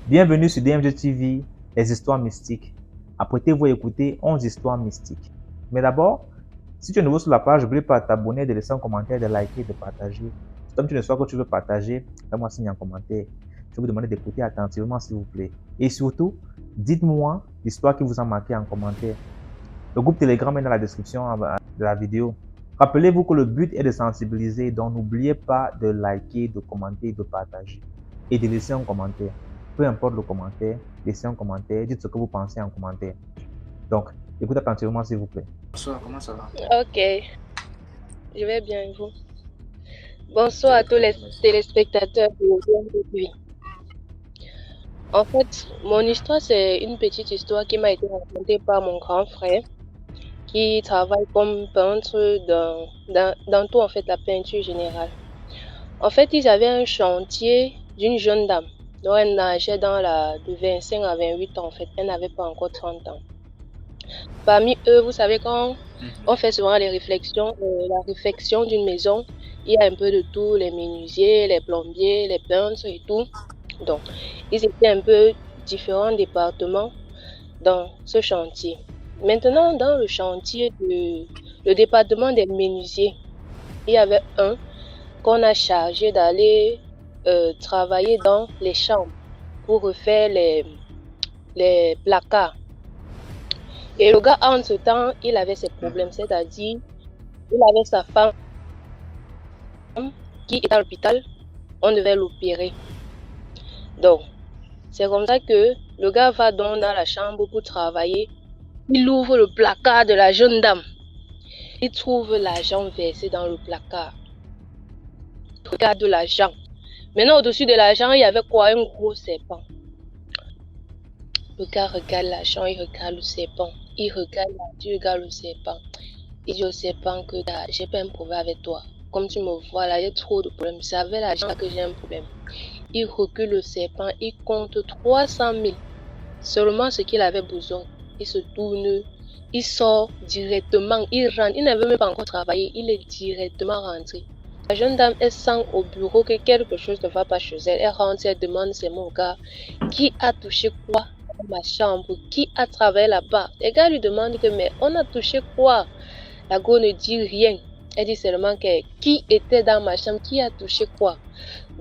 Bienvenue sur DMG TV, les histoires mystiques. Apprêtez-vous à écouter 11 histoires mystiques. Mais d'abord, si tu es nouveau sur la page, n'oublie pas de t'abonner, de laisser un commentaire, de liker, de partager. Si comme tu ne sais que tu veux partager, fais-moi signe en commentaire. Je vais vous demander d'écouter attentivement s'il vous plaît. Et surtout, dites-moi l'histoire qui vous a marqué en commentaire. Le groupe Telegram est dans la description de la vidéo. Rappelez-vous que le but est de sensibiliser, donc n'oubliez pas de liker, de commenter, de partager et de laisser un commentaire. Peu importe le commentaire, laissez un commentaire, dites ce que vous pensez en commentaire. Donc, écoutez attentivement s'il vous plaît. Bonsoir, comment ça va? Ok, je vais bien et vous? Bonsoir à tous les téléspectateurs de DMG. En fait, mon histoire, c'est une petite histoire qui m'a été racontée par mon grand frère qui travaille comme peintre dans tout, en fait, la peinture générale. En fait, ils avaient un chantier d'une jeune dame. Donc, elle nageait de 25 à 28 ans, en fait. Elle n'avait pas encore 30 ans. Parmi eux, vous savez, quand on fait souvent la réflexion d'une maison, il y a un peu de tout, les menuisiers, les plombiers, les peintres et tout. Donc, ils étaient un peu différents départements dans ce chantier. Maintenant, dans le chantier le département des menuisiers, il y avait un qu'on a chargé d'aller travailler dans les chambres pour refaire les placards. Et le gars, en ce temps, il avait ses problèmes, c'est-à-dire, il avait sa femme qui était à l'hôpital, on devait l'opérer. Donc, c'est comme ça que le gars va donc dans la chambre pour travailler. Il ouvre le placard de la jeune dame. Il trouve l'argent versé dans le placard. Regarde l'argent. Maintenant, au-dessus de l'argent, il y avait quoi? Un gros serpent. Le gars regarde l'argent, il regarde le serpent. Il regarde l'argent, il regarde le serpent. Il dit au serpent que j'ai pas un problème avec toi. Comme tu me vois là, j'ai trop de problèmes. C'est avec l'argent que j'ai un problème. Il recule le serpent, il compte 300 000. Seulement ce qu'il avait besoin. Il se tourne, il sort directement, il rentre. Il n'avait même pas encore travaillé, il est directement rentré. La jeune dame, elle sent au bureau que quelque chose ne va pas chez elle. Elle rentre, elle demande, c'est mon gars, qui a touché quoi dans ma chambre? Qui a travaillé là-bas? Les gars lui demandent que, mais on a touché quoi? La go ne dit rien. Elle dit seulement que qui était dans ma chambre, qui a touché quoi?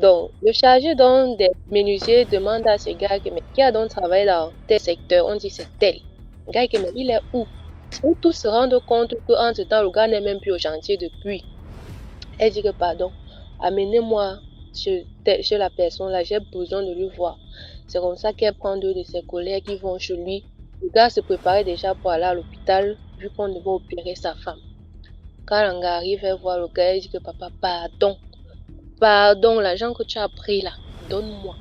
Donc, le chargé des menuisiers demande à ce gars que, mais qui a donc travaillé dans tel secteur? On dit c'est tel. Le gars dit, mais il est où? Où tous se rendent compte qu'en ce temps, le gars n'est même plus au chantier depuis. Elle dit que, pardon, amenez-moi chez la personne là, j'ai besoin de lui voir. C'est comme ça qu'elle prend deux de ses collègues qui vont chez lui. Le gars se préparait déjà pour aller à l'hôpital, vu qu'on devait opérer sa femme. Quand le gars arrive, elle voit le gars, elle dit que, papa, pardon, l'argent que tu as pris là, donne-moi.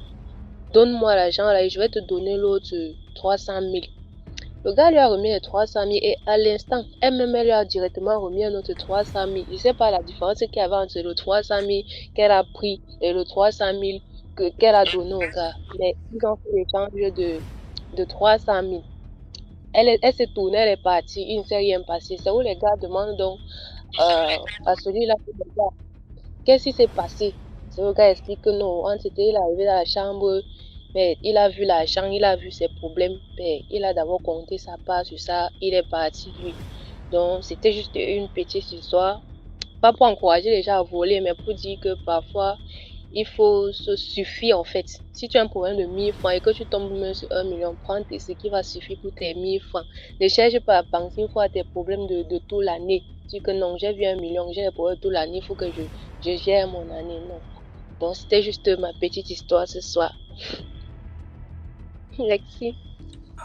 Donne-moi l'argent là et je vais te donner l'autre 300 000. Le gars lui a remis les 300 000 et à l'instant, elle-même lui a directement remis un autre 300 000. Je ne sais pas la différence qu'il y avait entre le 300 000 qu'elle a pris et le 300 000 qu'elle a donné au gars. Mais ils ont fait l'échange de 300 000. Elle s'est tournée, elle est partie, il ne s'est rien passé. C'est où les gars demandent donc à celui-là, qu'est-ce qui s'est passé? C'est le gars explique que non, on s'était arrivé dans la chambre, mais il a vu l'argent, il a vu ses problèmes, mais il a d'abord compté sa part sur ça, il est parti lui. Donc c'était juste une petite histoire, pas pour encourager les gens à voler, mais pour dire que parfois il faut se suffire en fait. Si tu as un problème de 1000 francs et que tu tombes même sur 1 million, prends ce qui va suffire pour tes 1000 francs. Ne cherche pas à penser une fois à tes problèmes de toute l'année. Dis que non, j'ai vu 1 million, j'ai des problèmes toute l'année, il faut que je gère mon année. Non. Donc c'était juste ma petite histoire ce soir. Merci.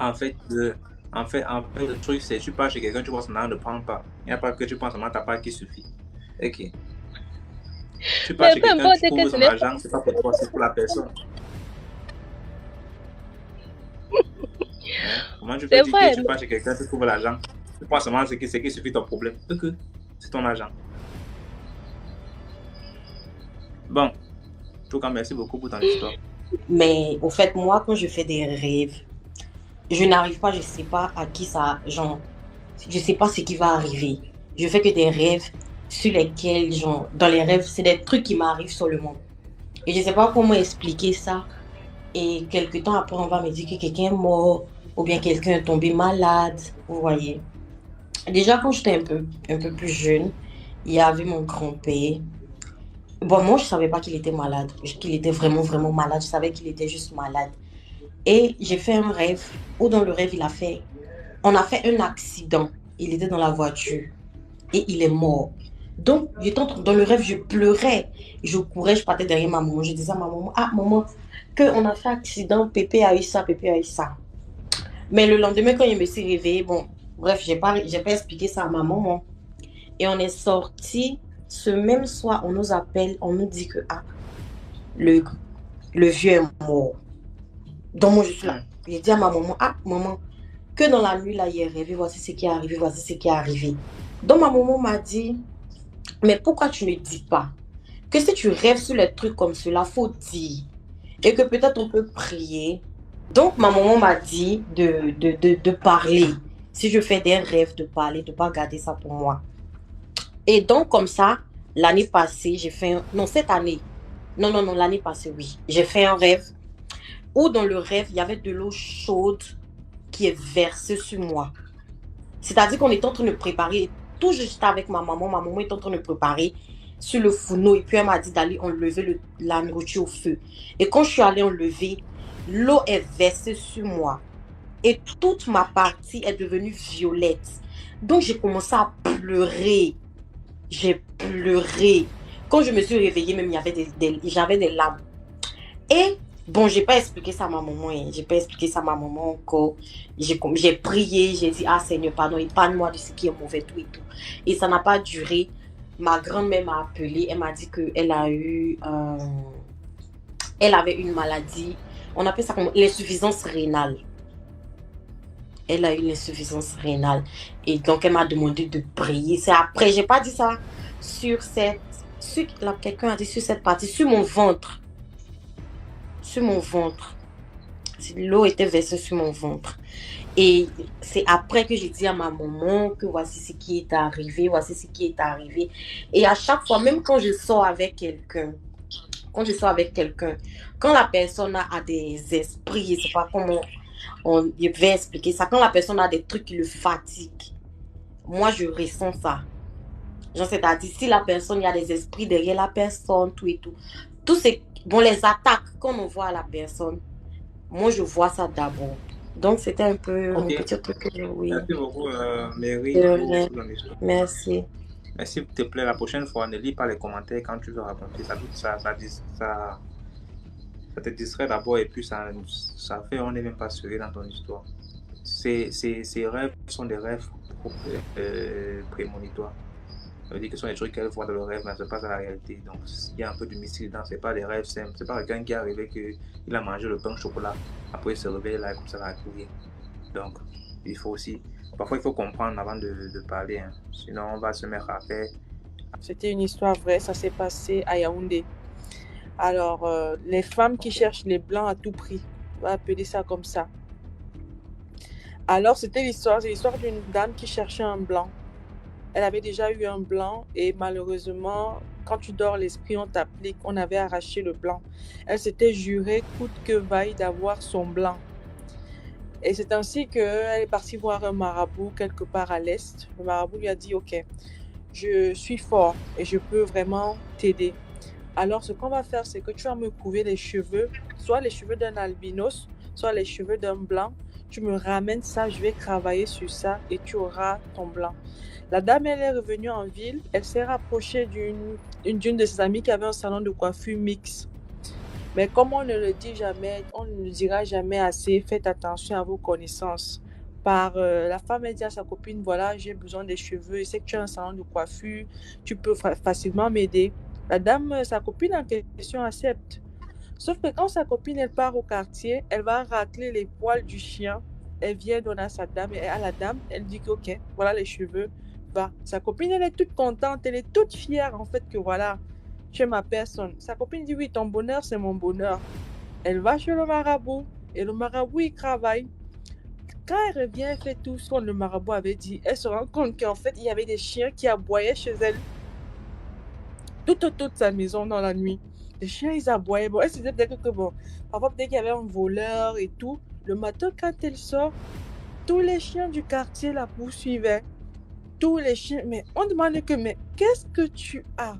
En fait, le truc, c'est tu pars chez quelqu'un, tu vois son argent, ne prends pas. Il n'y a pas que tu prends seulement ta part qui suffit. Ok. Tu pars chez quelqu'un, tu trouves son argent, c'est pas pour toi, c'est pour la personne. Comment tu peux dire que tu pars chez quelqu'un, tu trouves l'argent, tu prends seulement ce qui suffit ton problème. Ok, c'est ton argent. Bon, en tout cas, merci beaucoup pour ton histoire. Mais au fait, moi, quand je fais des rêves, je n'arrive pas, je sais pas à qui ça, genre, je sais pas ce qui va arriver. Je fais que des rêves sur lesquels, genre, dans les rêves, c'est des trucs qui m'arrivent sur le moment. Et je ne sais pas comment expliquer ça. Et quelques temps après, on va me dire que quelqu'un est mort ou bien quelqu'un est tombé malade, vous voyez. Déjà, quand j'étais un peu plus jeune, il y avait mon grand-père. Bon, moi, je ne savais pas qu'il était malade, qu'il était vraiment, vraiment malade. Je savais qu'il était juste malade. Et j'ai fait un rêve, où dans le rêve, on a fait un accident. Il était dans la voiture et il est mort. Donc, dans le rêve, je pleurais. Je courais, je partais derrière ma maman. Je disais à ma maman, ah, maman, qu'on a fait accident, Pépé a eu ça, Pépé a eu ça. Mais le lendemain, quand il me s'est réveillé, bon, bref, j'ai pas expliqué ça à ma maman. Et on est sorti. Ce même soir, on nous appelle, on nous dit que ah, le vieux est mort. Donc moi, je suis là. J'ai dit à ma maman, ah, maman, que dans la nuit, là, il est rêvé, voici ce qui est arrivé, voici ce qui est arrivé. Donc ma maman m'a dit, mais pourquoi tu ne dis pas que si tu rêves sur les trucs comme cela, faut dire. Et que peut-être on peut prier. Donc ma maman m'a dit de parler. Si je fais des rêves, de parler, de ne pas garder ça pour moi. Et donc comme ça, l'année passée, j'ai fait non, cette année. Non, l'année passée, oui. J'ai fait un rêve où dans le rêve, il y avait de l'eau chaude qui est versée sur moi. C'est-à-dire qu'on était en train de préparer, tout juste avec ma maman était en train de préparer sur le fourneau et puis elle m'a dit d'aller enlever la nourriture au feu. Et quand je suis allée enlever, l'eau est versée sur moi et toute ma partie est devenue violette. Donc j'ai commencé à pleurer. J'ai pleuré. Quand je me suis réveillée, même j'avais des larmes. Et bon, j'ai pas expliqué ça à ma maman. J'ai pas expliqué ça à ma maman encore. J'ai prié, j'ai dit, ah Seigneur, pardon, épargne-moi de ce qui est mauvais, tout et tout. Et ça n'a pas duré. Ma grand-mère m'a appelée. Elle m'a dit qu'elle elle avait une maladie. On appelle ça comme l'insuffisance rénale. Elle a eu l'insuffisance rénale. Et donc, elle m'a demandé de prier. C'est après, j'ai pas dit ça quelqu'un a dit sur cette partie, sur mon ventre. Sur mon ventre. L'eau était versée sur mon ventre. Et c'est après que j'ai dit à ma maman que voici ce qui est arrivé, voici ce qui est arrivé. Et à chaque fois, même quand je sors avec quelqu'un, quand la personne a des esprits, je ne sais pas comment je vais expliquer ça, quand la personne a des trucs qui le fatiguent, moi je ressens ça. Genre, c'est-à-dire, si la personne, il y a des esprits derrière la personne, tout et tout. Bon, les attaques qu'on voit à la personne, moi je vois ça d'abord. Donc, c'était un peu mon petit truc que j'ai oublié. Merci beaucoup, Mary. Merci. Mais s'il te plaît, la prochaine fois, ne lis pas les commentaires quand tu veux raconter. Ça te distrait d'abord et puis ça fait, on n'est même pas sûr dans ton histoire. Ces rêves sont des rêves prémonitoires. Ça veut dire que ce sont des trucs qu'elle voit dans le rêve, mais ce n'est pas dans la réalité. Donc, il y a un peu de mystique dedans. Ce n'est pas des rêves simples. Ce n'est pas quelqu'un qui est arrivé qu'il a mangé le pain au chocolat. Après, il se réveille là, comme ça, il va courir. Donc, il faut aussi... Parfois, il faut comprendre avant de parler. Hein. Sinon, on va se mettre à faire... C'était une histoire vraie. Ça s'est passé à Yaoundé. Alors, les femmes qui cherchent les blancs à tout prix. On va appeler ça comme ça. Alors, c'est l'histoire d'une dame qui cherchait un blanc. Elle avait déjà eu un blanc et malheureusement, quand tu dors l'esprit, on t'applique. On avait arraché le blanc. Elle s'était jurée, coûte que vaille, d'avoir son blanc. Et c'est ainsi qu'elle est partie voir un marabout quelque part à l'est. Le marabout lui a dit, ok, je suis fort et je peux vraiment t'aider. Alors, ce qu'on va faire, c'est que tu vas me couver les cheveux, soit les cheveux d'un albinos, soit les cheveux d'un blanc. Tu me ramènes ça, je vais travailler sur ça et tu auras ton blanc. La dame, elle est revenue en ville. Elle s'est rapprochée d'une de ses amies qui avait un salon de coiffure mixte. Mais comme on ne le dit jamais, on ne le dira jamais assez, faites attention à vos connaissances. La femme, elle dit à sa copine, voilà, j'ai besoin des cheveux. Je sais que tu as un salon de coiffure, tu peux facilement m'aider. La dame, sa copine en question accepte. Sauf que quand sa copine, elle part au quartier, elle va racler les poils du chien. Elle vient donner à sa dame et à la dame, elle dit que ok, voilà les cheveux. Sa copine, elle est toute contente, elle est toute fière en fait que voilà, tu es ma personne. Sa copine dit oui, ton bonheur, c'est mon bonheur. Elle va chez le marabout et le marabout, il travaille. Quand elle revient, elle fait tout ce que le marabout avait dit. Elle se rend compte qu'en fait, il y avait des chiens qui aboyaient chez elle. toute sa maison dans la nuit. Les chiens, ils aboyaient. Bon, elle se disait peut-être que, bon, parfois, peut-être qu'il y avait un voleur et tout. Le matin, quand elle sort, tous les chiens du quartier la poursuivaient. Tous les chiens. Mais on demandait que, mais qu'est-ce que tu as?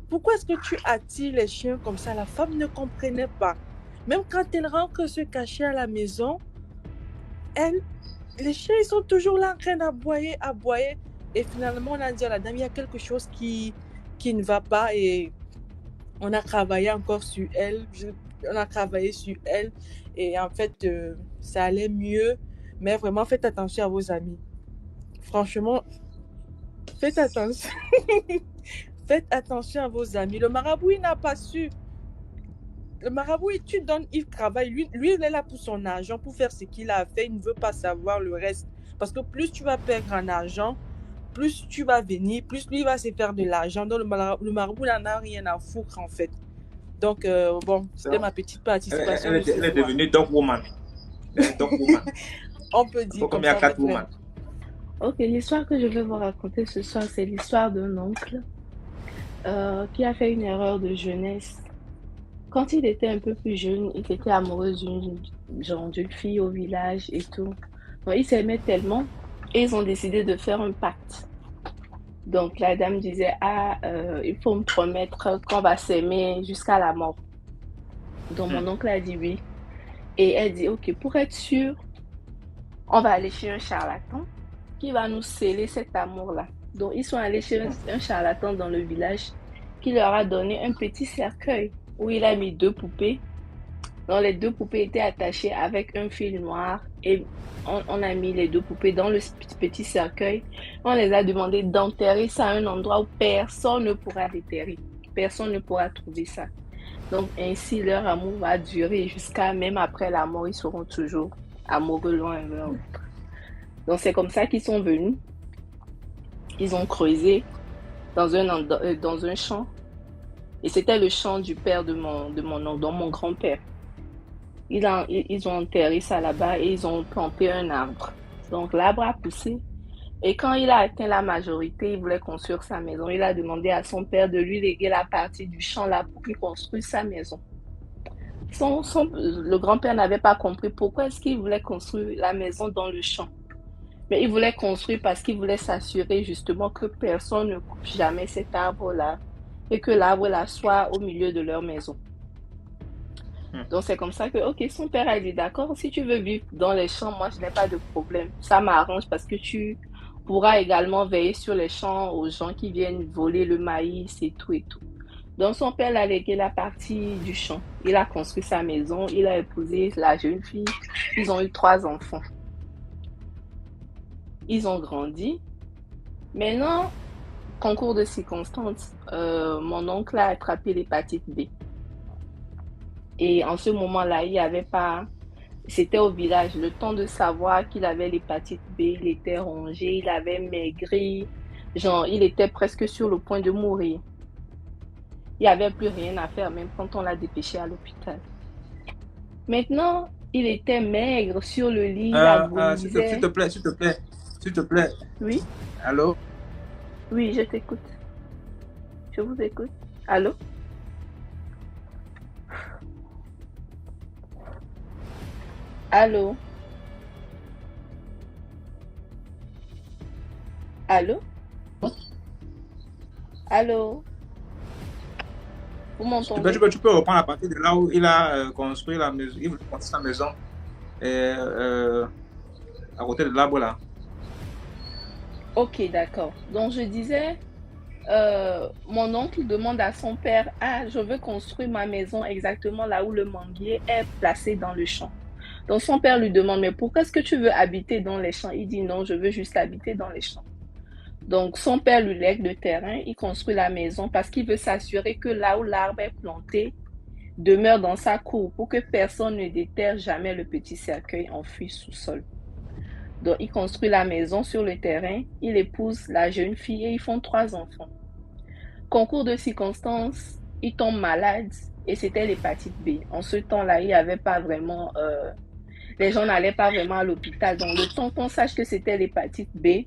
Pourquoi est-ce que tu attires les chiens comme ça? La femme ne comprenait pas. Même quand elle rentre se cacher à la maison, les chiens, ils sont toujours là en train d'aboyer. Et finalement, on a dit à la dame, il y a quelque chose qui ne va pas. Et on a travaillé encore sur elle. On a travaillé sur elle. Et en fait, ça allait mieux. Mais vraiment, faites attention à vos amis. Franchement, faites attention. Faites attention à vos amis. Le marabout, il n'a pas su. Le marabout, tu donnes, il travaille. Lui, il est là pour son argent, pour faire ce qu'il a fait. Il ne veut pas savoir le reste. Parce que plus tu vas perdre en argent, plus tu vas venir, plus lui va se faire de l'argent. Donc, le marabout, il n'en a rien à foutre, en fait. Donc, bon, c'était ma petite participation. Elle est devenue dog woman. On peut dire comme il y a 4 woman. Ok, l'histoire que je vais vous raconter ce soir, c'est l'histoire d'un oncle qui a fait une erreur de jeunesse. Quand il était un peu plus jeune, il était amoureux d'une fille au village et tout. Donc, ils s'aimaient tellement et ils ont décidé de faire un pacte. Donc, la dame disait, il faut me promettre qu'on va s'aimer jusqu'à la mort. Donc, mon oncle a dit oui. Et elle dit, ok, pour être sûr, on va aller chez un charlatan qui va nous sceller cet amour-là. Donc, ils sont allés chez un charlatan dans le village qui leur a donné un petit cercueil où il a mis 2 poupées. Donc, les 2 poupées étaient attachées avec un fil noir et on a mis les 2 poupées dans le petit cercueil. On les a demandé d'enterrer ça à un endroit où personne ne pourra déterrer. Personne ne pourra trouver ça. Donc, ainsi, leur amour va durer jusqu'à même après la mort. Ils seront toujours amoureux l'un et l'autre. Donc, c'est comme ça qu'ils sont venus. Ils ont creusé dans un champ. Et c'était le champ du père de mon grand-père. Ils ont enterré ça là-bas et ils ont planté un arbre. Donc, l'arbre a poussé. Et quand il a atteint la majorité, il voulait construire sa maison. Il a demandé à son père de lui léguer la partie du champ là pour qu'il construise sa maison. Le grand-père n'avait pas compris pourquoi est-ce qu'il voulait construire la maison dans le champ. Mais il voulait construire parce qu'il voulait s'assurer justement que personne ne coupe jamais cet arbre-là et que l'arbre-là soit au milieu de leur maison. Donc, c'est comme ça que, ok, son père a dit, d'accord, si tu veux vivre dans les champs, moi, je n'ai pas de problème. Ça m'arrange parce que tu pourras également veiller sur les champs aux gens qui viennent voler le maïs et tout et tout. Donc, son père a légué la partie du champ. Il a construit sa maison, il a épousé la jeune fille. Ils ont eu 3 enfants. Ils ont grandi. Maintenant, concours de circonstances, mon oncle a attrapé l'hépatite B. Et en ce moment-là, il n'y avait pas... C'était au village. Le temps de savoir qu'il avait l'hépatite B, il était rongé, il avait maigri. Genre, il était presque sur le point de mourir. Il n'y avait plus rien à faire, même quand on l'a dépêché à l'hôpital. Maintenant, il était maigre sur le lit, il agonisait. S'il te plaît. Oui? Allô? Oui, je t'écoute. Je vous écoute. Allô? Allô? Allô? Allô? Vous m'entendez? Tu peux reprendre à partir de là où il a construit la maison. Il voulait construire sa maison à côté de l'arbre là. Ok, d'accord. Donc, je disais, mon oncle demande à son père, je veux construire ma maison exactement là où le manguier est placé dans le champ. Donc, son père lui demande, mais pourquoi est-ce que tu veux habiter dans les champs? Il dit, non, je veux juste habiter dans les champs. Donc, son père lui lègue le terrain, il construit la maison parce qu'il veut s'assurer que là où l'arbre est planté demeure dans sa cour pour que personne ne déterre jamais le petit cercueil enfoui sous-sol. Donc, il construit la maison sur le terrain, il épouse la jeune fille et ils font 3 enfants. Concours de circonstances, il tombe malade et c'était l'hépatite B. En ce temps-là, il n'y avait pas vraiment... les gens n'allaient pas vraiment à l'hôpital. Donc, le temps qu'on sache que c'était l'hépatite B,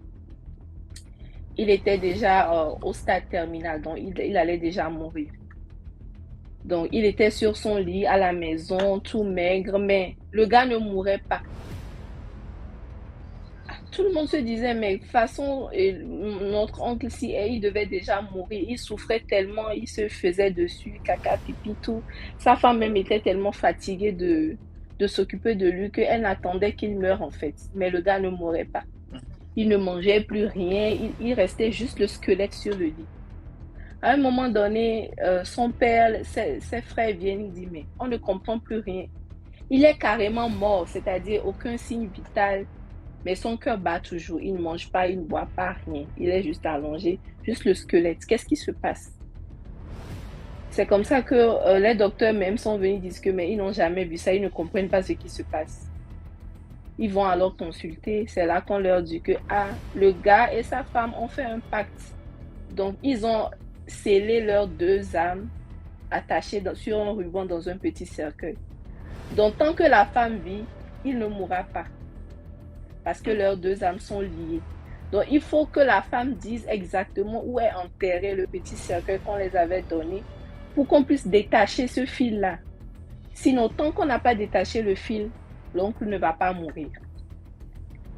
il était déjà au stade terminal, donc il allait déjà mourir. Donc, il était sur son lit à la maison, tout maigre, mais le gars ne mourait pas. Tout le monde se disait, mais de toute façon, notre oncle, si il devait déjà mourir, il souffrait tellement, il se faisait dessus, caca, pipi, tout. Sa femme même était tellement fatiguée de s'occuper de lui qu'elle n'attendait qu'il meure en fait. Mais le gars ne mourait pas. Il ne mangeait plus rien, il restait juste le squelette sur le lit. À un moment donné, son père, ses frères viennent, ils disent, mais on ne comprend plus rien. Il est carrément mort, c'est-à-dire aucun signe vital, mais son cœur bat toujours. Il ne mange pas, il ne boit pas, rien. Il est juste allongé, juste le squelette. Qu'est-ce qui se passe? C'est comme ça que les docteurs même sont venus dire que mais ils n'ont jamais vu ça, ils ne comprennent pas ce qui se passe. Ils vont alors consulter, c'est là qu'on leur dit que le gars et sa femme ont fait un pacte. Donc ils ont scellé leurs deux âmes attachées sur un ruban dans un petit cercueil. Donc tant que la femme vit, il ne mourra pas. Parce que leurs deux âmes sont liées. Donc il faut que la femme dise exactement où est enterré le petit cercueil qu'on les avait donné pour qu'on puisse détacher ce fil-là. Sinon, tant qu'on n'a pas détaché le fil, l'oncle ne va pas mourir.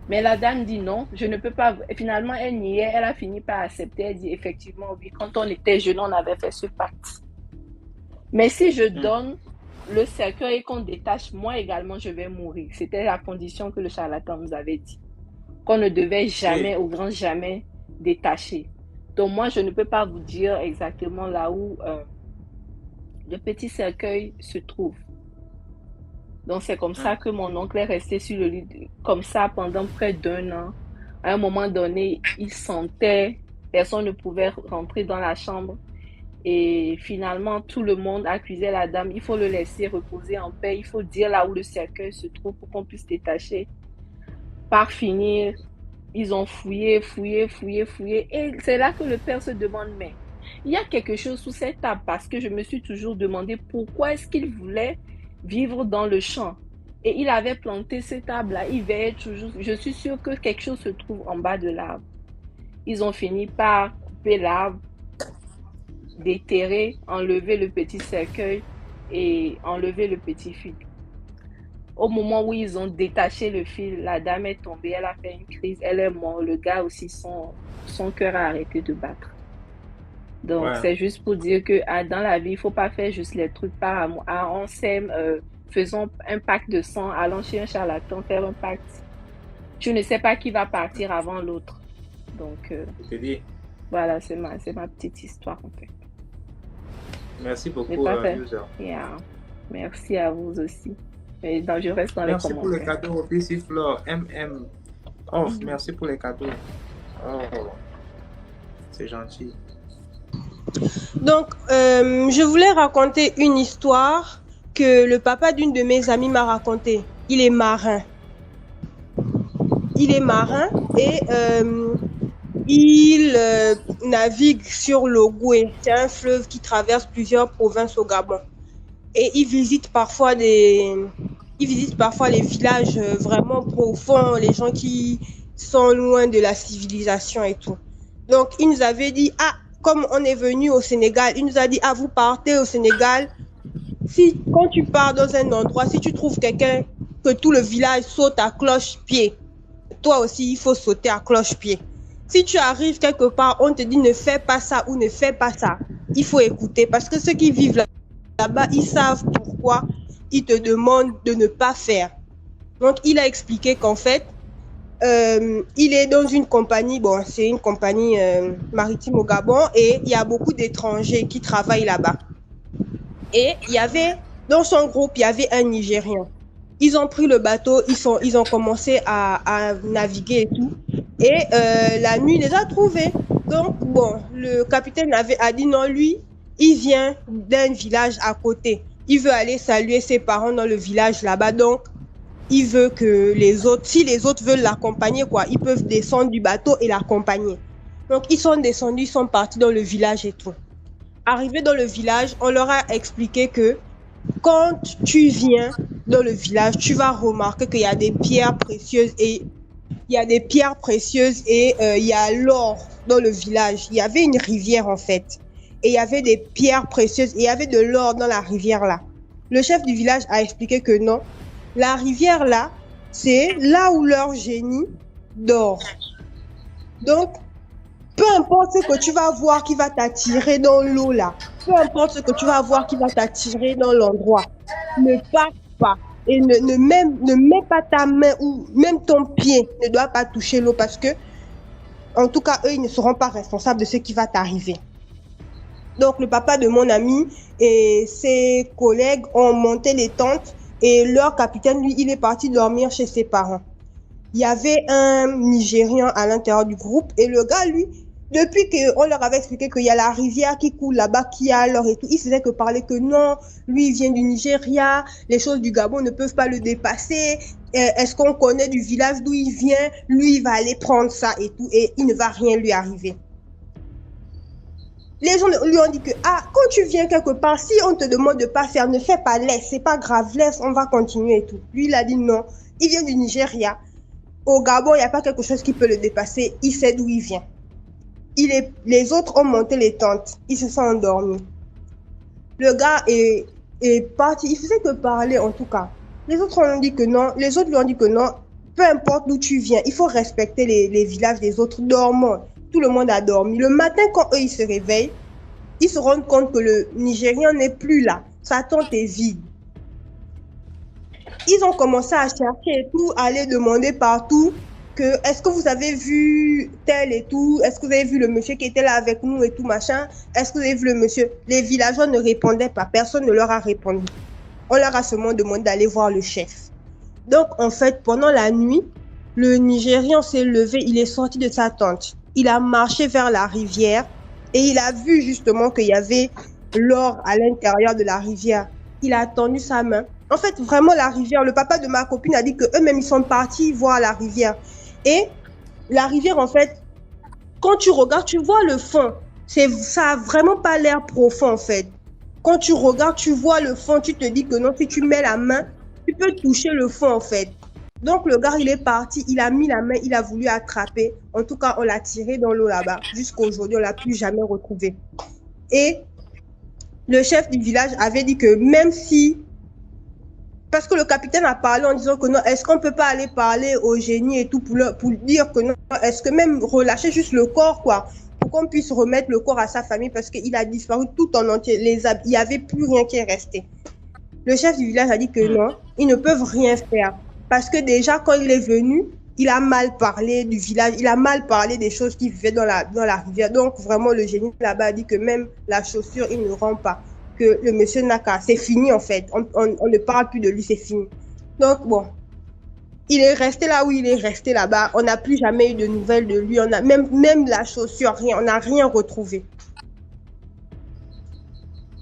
Mais la dame dit non, je ne peux pas. Et finalement, elle niait, elle a fini par accepter. Elle dit effectivement, oui, quand on était jeune, on avait fait ce pacte. Mais si je donne le cercueil et qu'on détache, moi également, je vais mourir. C'était la condition que le charlatan nous avait dit. Qu'on ne devait jamais, au grand jamais, détacher. Donc moi, je ne peux pas vous dire exactement là où le petit cercueil se trouve. Donc c'est comme ça que mon oncle est resté sur le lit, comme ça pendant près d'1 an. À un moment donné, il sentait, personne ne pouvait rentrer dans la chambre. Et finalement, tout le monde accusait la dame. Il faut le laisser reposer en paix. Il faut dire là où le cercueil se trouve pour qu'on puisse détacher. Par finir, ils ont fouillé. Et c'est là que le père se demande, mais il y a quelque chose sous cette table, parce que je me suis toujours demandé pourquoi est-ce qu'il voulait vivre dans le champ. Et il avait planté cette arbre-là, il veillait toujours. Je suis sûre que quelque chose se trouve en bas de l'arbre. Ils ont fini par couper l'arbre, déterrer, enlever le petit cercueil et enlever le petit fil. Au moment où ils ont détaché le fil, la dame est tombée, elle a fait une crise, elle est morte. Le gars aussi, son cœur a arrêté de battre. Donc, c'est juste pour dire que dans la vie, il ne faut pas faire juste les trucs par amour. On s'aime, faisons un pacte de sang, allons chez un charlatan, faire un pacte. Tu ne sais pas qui va partir avant l'autre. Donc, voilà, c'est ma petite histoire en fait. Merci beaucoup, user. Yeah. Merci à vous aussi. Et donc, je reste dans les commentaires. Merci pour les cadeaux, PC Flore, MM. Oh, merci pour les cadeaux. Oh, c'est gentil. Donc, je voulais raconter une histoire que le papa d'une de mes amies m'a racontée. Il est marin. Il est marin et il navigue sur l'Ogoué. C'est un fleuve qui traverse plusieurs provinces au Gabon. Et il visite parfois les villages vraiment profonds, les gens qui sont loin de la civilisation et tout. Donc, il nous avait dit, comme on est venu au Sénégal, il nous a dit, vous partez au Sénégal. Quand tu pars dans un endroit, si tu trouves quelqu'un que tout le village saute à cloche-pied, toi aussi, il faut sauter à cloche-pied. Si tu arrives quelque part, on te dit ne fais pas ça ou ne fais pas ça, il faut écouter parce que ceux qui vivent là-bas, ils savent pourquoi ils te demandent de ne pas faire. Donc, il a expliqué qu'en fait, il est dans une compagnie, c'est une compagnie maritime au Gabon et il y a beaucoup d'étrangers qui travaillent là-bas. Et dans son groupe, il y avait un Nigérian. Ils ont pris le bateau, ils ont commencé à naviguer et tout. Et la nuit, il les a trouvés. Donc, le capitaine a dit non, lui, il vient d'un village à côté. Il veut aller saluer ses parents dans le village là-bas. Donc, il veut que si les autres veulent l'accompagner, ils peuvent descendre du bateau et l'accompagner. Donc, ils sont descendus, ils sont partis dans le village et tout. Arrivés dans le village, on leur a expliqué que quand tu viens dans le village, tu vas remarquer qu'il y a des pierres précieuses et il y a des pierres précieuses et il y a l'or dans le village. Il y avait une rivière en fait. Et il y avait des pierres précieuses et il y avait de l'or dans la rivière là. Le chef du village a expliqué que non. La rivière là, c'est là où leur génie dort. Donc, peu importe ce que tu vas voir qui va t'attirer dans l'eau là, peu importe ce que tu vas voir qui va t'attirer dans l'endroit, ne pars pas et ne mets pas ta main ou même ton pied ne doit pas toucher l'eau parce que, en tout cas, eux, ils ne seront pas responsables de ce qui va t'arriver. Donc, le papa de mon ami et ses collègues ont monté les tentes et leur capitaine, lui, il est parti dormir chez ses parents. Il y avait un Nigérian à l'intérieur du groupe et le gars, lui, depuis qu'on leur avait expliqué qu'il y a la rivière qui coule là-bas, qui a l'or et tout, il faisait que parler que non, lui, il vient du Nigeria, les choses du Gabon ne peuvent pas le dépasser. Est-ce qu'on connaît du village d'où il vient? Lui, il va aller prendre ça et tout et il ne va rien lui arriver. Les gens lui ont dit que, quand tu viens quelque part, si on te demande de pas faire, ne fais pas, laisse, c'est pas grave, laisse, on va continuer et tout. Lui, il a dit non, il vient du Nigeria. Au Gabon, il n'y a pas quelque chose qui peut le dépasser, il sait d'où il vient. Les autres ont monté les tentes, ils se sont endormis. Le gars est parti, il faisait que parler en tout cas. Les autres lui ont dit que non, peu importe d'où tu viens, il faut respecter les villages des autres, dormons. Tout le monde a dormi. Le matin, quand eux, ils se réveillent, ils se rendent compte que le Nigérian n'est plus là. Sa tente est vide. Ils ont commencé à chercher et tout, à aller demander partout que est-ce que vous avez vu tel et tout, est-ce que vous avez vu le monsieur qui était là avec nous et tout machin, est-ce que vous avez vu le monsieur? Les villageois ne répondaient pas, personne ne leur a répondu. On leur a seulement demandé d'aller voir le chef. Donc en fait, pendant la nuit, le Nigérian s'est levé, il est sorti de sa tente. Il a marché vers la rivière et il a vu justement qu'il y avait l'or à l'intérieur de la rivière. Il a tendu sa main. En fait, vraiment la rivière, le papa de ma copine a dit qu'eux-mêmes, ils sont partis voir la rivière. Et la rivière, en fait, quand tu regardes, tu vois le fond. Ça a vraiment pas l'air profond, en fait. Quand tu regardes, tu vois le fond, tu te dis que non, si tu mets la main, tu peux toucher le fond, en fait. Donc, le gars, il est parti, il a mis la main, il a voulu attraper. En tout cas, on l'a tiré dans l'eau là-bas. Jusqu'à aujourd'hui, on l'a plus jamais retrouvé. Et le chef du village avait dit que même si... Parce que le capitaine a parlé en disant que non, est-ce qu'on peut pas aller parler au génie et tout pour dire que non, est-ce que même relâcher juste le corps, quoi, pour qu'on puisse remettre le corps à sa famille parce qu'il a disparu tout en entier. Il y avait plus rien qui est resté. Le chef du village a dit que non, ils ne peuvent rien faire. Parce que déjà, quand il est venu, il a mal parlé du village, il a mal parlé des choses qui vivaient dans la rivière. Donc, vraiment, le génie là-bas a dit que même la chaussure, il ne rend pas. Que le monsieur n'a qu'à, c'est fini en fait. On ne parle plus de lui, c'est fini. Donc, bon, il est resté là où il est resté là-bas. On n'a plus jamais eu de nouvelles de lui. On a même la chaussure, rien, on n'a rien retrouvé.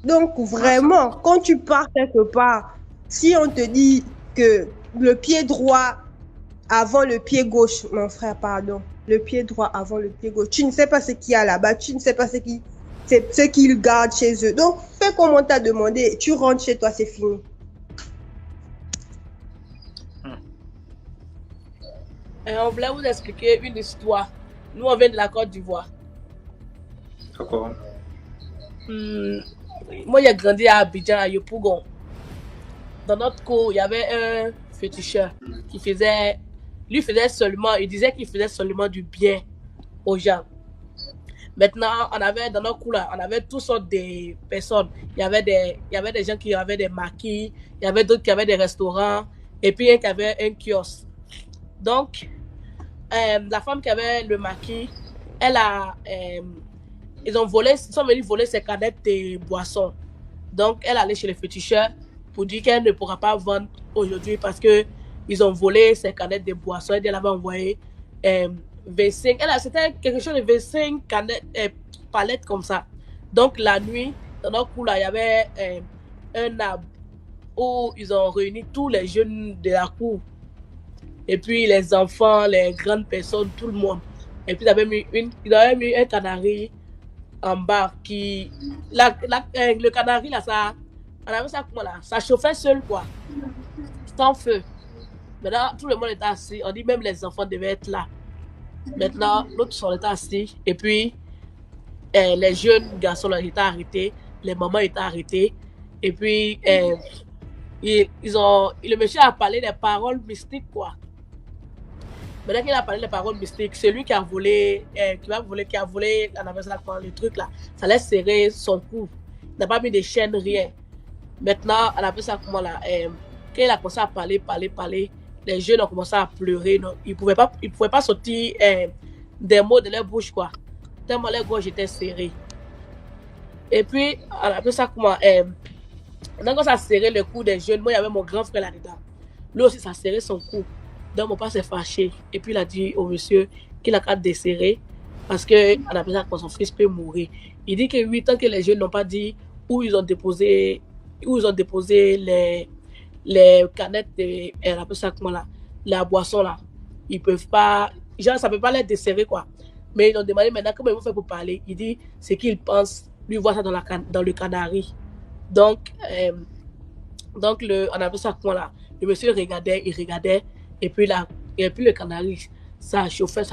Donc, vraiment, quand tu pars quelque part, si on te dit que le pied droit avant le pied gauche, mon frère, pardon, le pied droit avant le pied gauche, tu ne sais pas ce qu'il y a là-bas, tu ne sais pas ce qu'ils gardent chez eux. Donc, fais comme on t'a demandé, tu rentres chez toi, c'est fini. On voulait vous expliquer une histoire. Nous, on vient de la Côte d'Ivoire. D'accord. Moi, j'ai grandi à Abidjan, à Yopougon. Dans notre cours, il y avait un féticheur qui faisait... Lui faisait seulement... Il disait qu'il faisait seulement du bien aux gens. Maintenant, on avait dans notre cours là, on avait toutes sortes de personnes. Il y avait des gens qui avaient des maquis, il y avait d'autres qui avaient des restaurants, et puis un qui avait un kiosque. Donc, la femme qui avait le maquis, ils sont venus voler ses canettes de boissons. Donc, elle allait chez le féticheur pour dire qu'elle ne pourra pas vendre aujourd'hui parce que ils ont volé ses canettes de boissons. Elle avait envoyé 25, c'était quelque chose de 25 palettes comme ça. Donc la nuit, dans notre cours là, il y avait un arbre où ils ont réuni tous les jeunes de la cour. Et puis les enfants, les grandes personnes, tout le monde. Et puis ils avaient mis un canari en bas qui... le canari là, on avait ça comment là? Ça chauffait seul quoi, sans feu. Maintenant, tout le monde était assis. On dit même les enfants devaient être là. Maintenant, l'autre sont étaient assis. Et puis, les jeunes garçons là, étaient arrêtés. Les mamans étaient arrêtées. Et puis, le monsieur a parlé des paroles mystiques, quoi. Maintenant qu'il a parlé des paroles mystiques, celui qui a volé, on appelle ça le truc là, ça laisse serrer son cou. Il n'a pas mis de chaînes, rien. Maintenant, on appelle ça comment là, quand il a commencé à parler, les jeunes ont commencé à pleurer. Non? Ils pouvaient pas sortir des mots de leur bouche, quoi. Tellement les gorges étaient serrées. Et puis, on appelle ça comment, quand ça serrait le cou des jeunes, moi, il y avait mon grand frère là-dedans. Lui aussi, ça serrait son cou. Donc, mon père s'est fâché. Et puis, il a dit au monsieur qu'il a qu'à desserrer parce qu'on appelle ça quand son fils peut mourir. Il dit que 8 ans que les jeunes n'ont pas dit où ils ont déposé les canettes de, on appelle ça comment là, la boisson là. Ils peuvent pas, genre, ça peut pas les desserrer, quoi. Mais ils ont demandé maintenant comment ils vont faire pour parler. Il dit ce qu'il pense, lui voir ça dans le Canari. Donc, on appelle ça comment là. Le monsieur regardait, il regardait. Et puis le canari, ça chauffait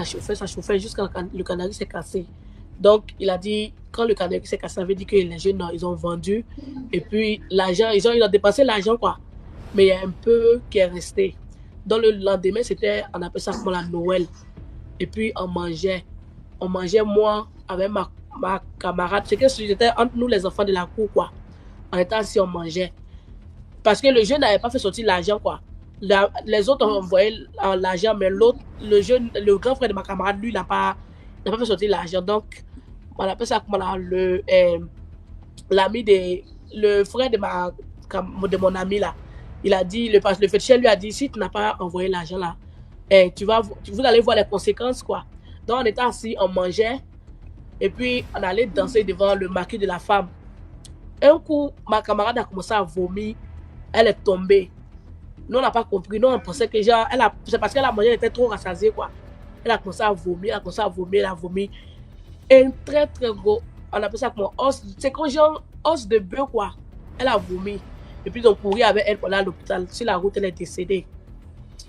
jusqu'à le canari s'est cassé. Donc, il a dit, quand le canari s'est cassé, ça veut dire que les jeunes, ils ont vendu. Et puis, l'argent, ils ont dépensé l'argent, quoi. Mais il y a un peu qui est resté. Donc, le lendemain, c'était, on appelle ça comme la Noël. Et puis, on mangeait, moi, avec ma camarade. C'est que c'était entre nous, les enfants de la cour, quoi. En étant assis, on mangeait. Parce que le jeune n'avait pas fait sortir l'argent, quoi. Les autres ont envoyé l'argent, mais le grand frère de ma camarade, lui, n'a pas fait sortir l'argent. Donc, on appelle ça comme le frère de mon ami là. Il a dit, le féticheur lui a dit, si tu n'as pas envoyé l'argent là, vous allez voir les conséquences, quoi. Donc, on était assis, on mangeait, et puis on allait danser devant le marquis de la femme. Un coup, ma camarade a commencé à vomir, elle est tombée. Nous, on n'a pas compris. Nous, on pensait que genre, c'est parce qu'elle a mangé, elle était trop rassasiée, quoi. Elle a commencé à vomir, elle a vomi. Un très, très gros, on appelle ça comme os, c'est comme genre os de bœuf, quoi. Elle a vomi. Et puis, ils ont couru avec elle pour aller à l'hôpital. Sur la route, elle est décédée.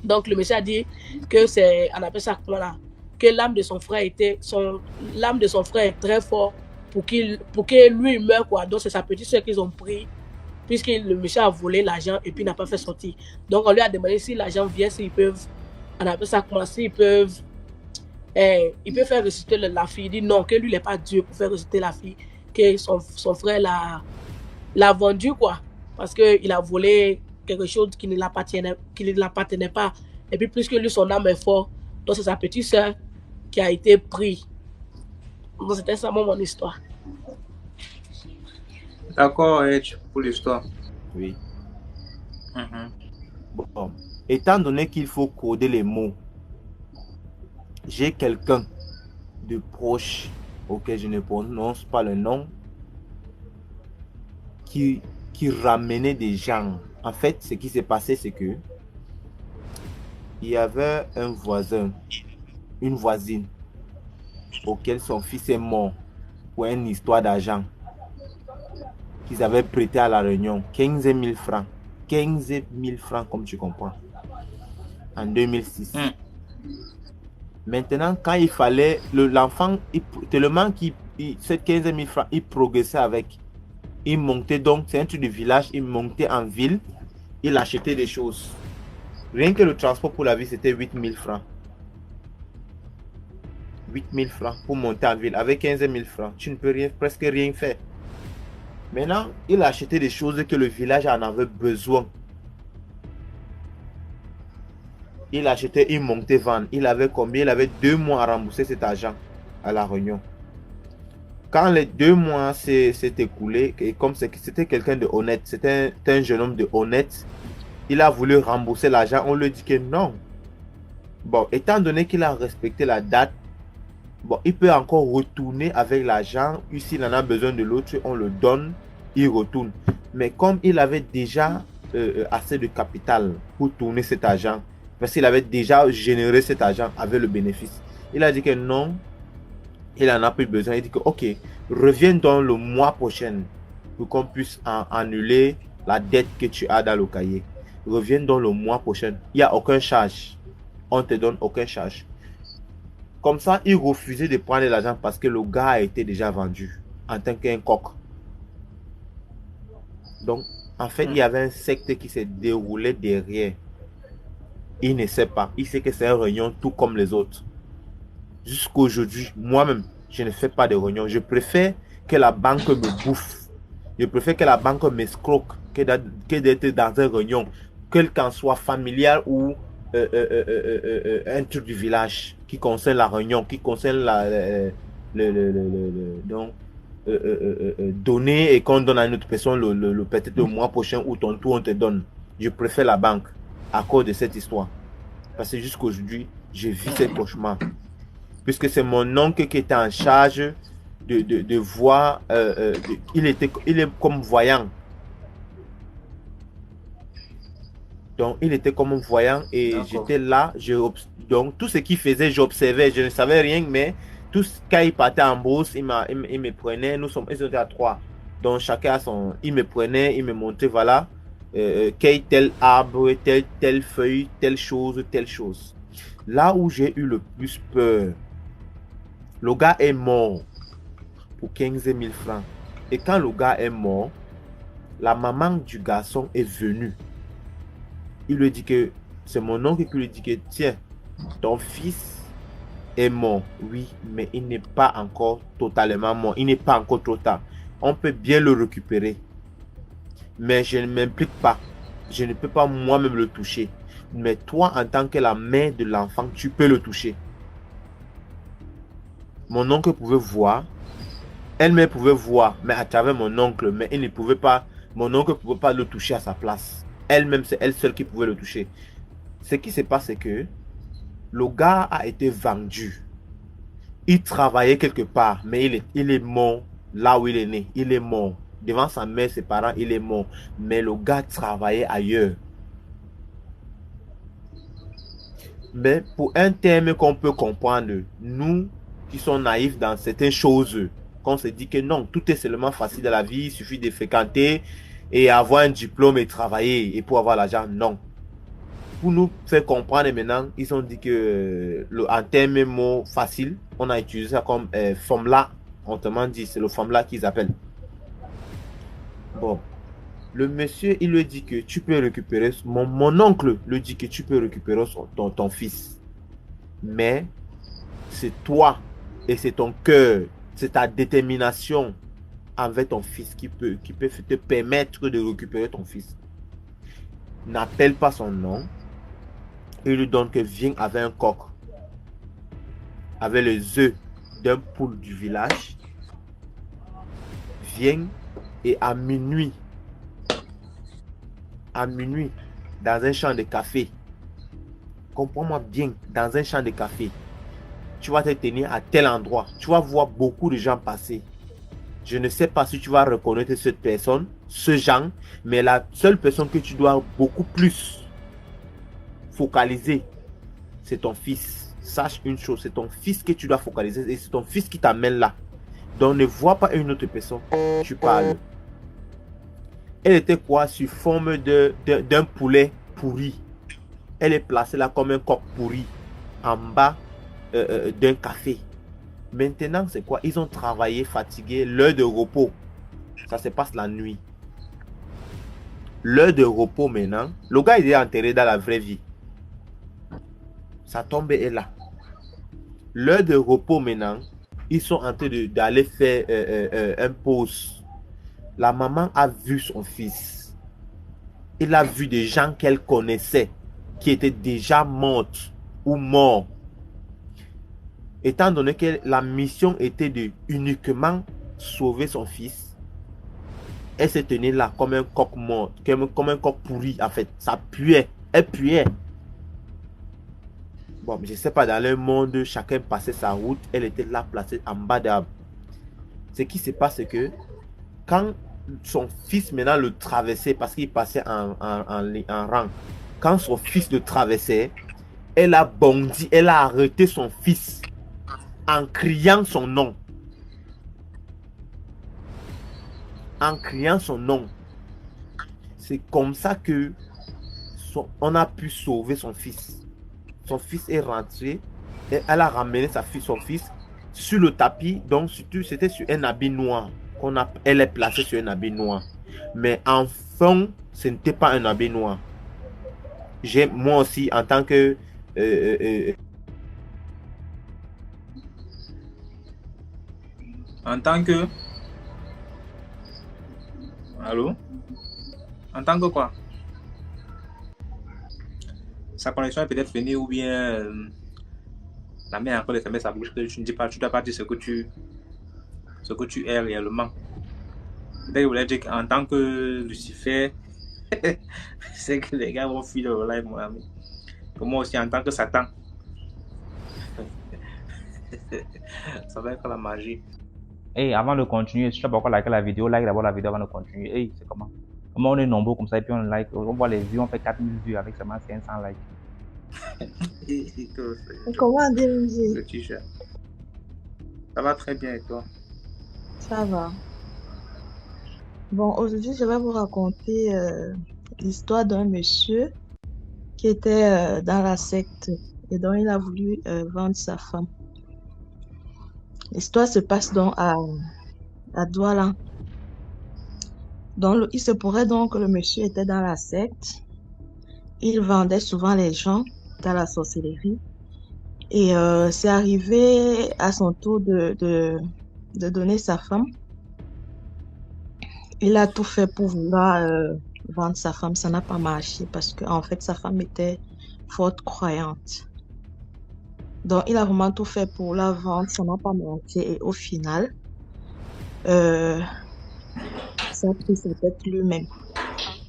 Donc, le monsieur a dit que c'est, on appelle ça comme là, que l'âme de son frère est très fort pour que lui meure, quoi. Donc, c'est sa petite soeur qu'ils ont pris. Puisque le monsieur a volé l'argent et puis n'a pas fait sortir. Donc, on lui a demandé si l'argent vient, s'ils peuvent, on appelle ça comment, s'ils peuvent, il peut faire ressusciter la fille. Il dit non, que lui, il n'est pas Dieu pour faire ressusciter la fille, que son frère l'a vendu, quoi, parce qu'il a volé quelque chose qui ne l'appartenait pas. Et puis, puisque lui, son âme est forte, donc c'est sa petite soeur qui a été prise. Donc, c'était ça, mon histoire. D'accord, pour l'histoire. Oui. Bon, étant donné qu'il faut coder les mots, j'ai quelqu'un de proche auquel je ne prononce pas le nom qui ramenait des gens. En fait, ce qui s'est passé, c'est que il y avait un voisin, une voisine, auquel son fils est mort pour une histoire d'argent qu'ils avaient prêté à la Réunion, 15 000 francs. 15 000 francs, comme tu comprends, en 2006. Maintenant, quand il fallait, l'enfant, tellement cette 15 000 francs, il progressait avec. Il montait donc, c'est un truc de village, il montait en ville, il achetait des choses. Rien que le transport pour la vie, c'était 8 000 francs. 8 000 francs pour monter en ville. Avec 15 000 francs, tu ne peux presque rien faire. Maintenant, il a acheté des choses que le village en avait besoin. Il achetait, il montait, vendre. Il avait combien? Il avait 2 mois à rembourser cet argent à la Réunion. Quand les 2 mois s'est écoulé, et comme c'était quelqu'un de honnête, c'était un jeune homme de honnête, il a voulu rembourser l'argent. On lui dit que non. Bon, étant donné qu'il a respecté la date, bon, il peut encore retourner avec l'argent. S'il en a besoin de l'autre, on le donne, il retourne. Mais comme il avait déjà assez de capital pour tourner cet argent, parce qu'il avait déjà généré cet argent avec le bénéfice, il a dit que non, il en a plus besoin. Il dit que ok, reviens dans le mois prochain pour qu'on puisse annuler la dette que tu as dans le cahier. reviennent dans le mois prochain. Il n'y a aucun charge. On ne te donne aucun charge. Comme ça, il refusait de prendre l'argent parce que le gars a été déjà vendu en tant qu'un coq. Donc, en fait, il y avait un secte qui s'est déroulé derrière. Il ne sait pas. Il sait que c'est un réunion tout comme les autres. Jusqu'aujourd'hui, moi-même, je ne fais pas de réunion. Je préfère que la banque me bouffe. Je préfère que la banque m'escroque que d'être dans une réunion, quel qu'en soit familial ou un truc du village qui concerne la réunion, qui concerne donner et qu'on donne à une autre personne peut-être le mois prochain ou ton tour on te donne. Je préfère la banque à cause de cette histoire. Parce que jusqu'aujourd'hui, je vis ce cauchemar. Puisque c'est mon oncle qui était en charge de voir, il est comme voyant. Donc, il était comme voyant et j'étais là. Donc, tout ce qu'il faisait, j'observais. Je ne savais rien, mais quand il partait en bourse, il me prenait. Ils étaient à 3. Donc, chacun a son... Il me prenait, il me montrait, voilà, tel arbre, telle feuille, telle chose. Là où j'ai eu le plus peur, le gars est mort pour 15 000 francs. Et quand le gars est mort, la maman du garçon est venue. Il lui dit que c'est mon oncle qui lui dit que tiens, ton fils est mort. Oui, mais il n'est pas encore totalement mort. Il n'est pas encore trop tard. On peut bien le récupérer. Mais je ne m'implique pas. Je ne peux pas moi-même le toucher. Mais toi, en tant que la mère de l'enfant, tu peux le toucher. Mon oncle pouvait voir. Elle-même pouvait voir, mais à travers mon oncle. Mais il ne pouvait pas. Mon oncle ne pouvait pas le toucher à sa place. Elle-même, c'est elle seule qui pouvait le toucher. Ce qui se passe, c'est que le gars a été vendu. Il travaillait quelque part, mais il est mort là où il est né. Il est mort. Devant sa mère, ses parents, il est mort. Mais le gars travaillait ailleurs. Mais pour un terme qu'on peut comprendre, nous qui sommes naïfs dans certaines choses, qu'on se dit que non, tout est seulement facile dans la vie, il suffit de fréquenter et avoir un diplôme et travailler et pour avoir l'argent, non. Pour nous faire comprendre maintenant, ils ont dit que en termes mots faciles, on a utilisé ça comme formula, on te dit, c'est le formula qu'ils appellent. Bon, le monsieur, il lui dit que tu peux récupérer, mon oncle lui dit que tu peux récupérer ton fils. Mais c'est toi et c'est ton cœur, c'est ta détermination envers ton fils qui peut te permettre de récupérer ton fils. N'appelle pas son nom. Il lui donne que viens avec un coq, avec les œufs d'un poule du village. Viens et à minuit, dans un champ de café, comprends-moi bien, dans un champ de café, tu vas te tenir à tel endroit. Tu vas voir beaucoup de gens passer. Je ne sais pas si tu vas reconnaître cette personne, ce genre, mais la seule personne que tu dois beaucoup plus focaliser, c'est ton fils. Sache une chose, c'est ton fils que tu dois focaliser et c'est ton fils qui t'amène là. Donc ne vois pas une autre personne. Tu parles. Elle était quoi? Sur forme d'un poulet pourri. Elle est placée là comme un coq pourri en bas d'un café. Maintenant, c'est quoi? Ils ont travaillé, fatigué, l'heure de repos. Ça se passe la nuit. L'heure de repos maintenant. Le gars, il est enterré dans la vraie vie. Sa tombe est là. L'heure de repos maintenant. Ils sont en train d'aller faire un pause. La maman a vu son fils. Il a vu des gens qu'elle connaissait qui étaient déjà mortes ou morts. Étant donné que la mission était de uniquement sauver son fils, elle s'est tenue là comme un coq mort, comme un coq pourri en fait. Ça puait, elle puait. Bon, je ne sais pas, dans le monde, chacun passait sa route, elle était là placée en bas d'arbre. Ce qui se passe, c'est que quand son fils maintenant le traversait, parce qu'il passait en rang, quand son fils le traversait, elle a bondi, elle a arrêté son fils en criant son nom. En criant son nom. C'est comme ça que on a pu sauver son fils. Son fils est rentré et elle a ramené son fils sur le tapis. Donc, c'était sur un habit noir. Elle est placée sur un habit noir. Mais enfin, ce n'était pas un habit noir. Moi aussi, en tant que... En tant que... Allô? En tant que quoi? Sa connexion est peut-être finie ou bien la main encore de fermer sa bouche. Tu ne dis pas, tu dois pas dire ce que tu es réellement. Peut-être que vous voulez dire qu'en tant que Lucifer, c'est que les gars vont fuir le live, mon ami. Pour moi aussi, en tant que Satan, ça va être la magie. Hey, avant de continuer, si tu n'as pas encore liké la vidéo, like d'abord la vidéo avant de continuer. Hey, c'est comment? Comment on est nombreux comme ça et puis on like, on voit les vues, on fait 4000 vues avec seulement 500 likes. Comment dire? Le t-shirt. Ça va très bien et toi? Ça va. Bon, aujourd'hui, je vais vous raconter l'histoire d'un monsieur qui était dans la secte et dont il a voulu vendre sa femme. L'histoire se passe donc à Douala. Donc, il se pourrait donc que le monsieur était dans la secte. Il vendait souvent les gens dans la sorcellerie. Et c'est arrivé à son tour de donner sa femme. Il a tout fait pour vouloir vendre sa femme. Ça n'a pas marché parce qu'en fait, sa femme était forte croyante. Donc, il a vraiment tout fait pour la vendre. Ça n'a pas marché. Et au final, ça a pris sa tête lui-même.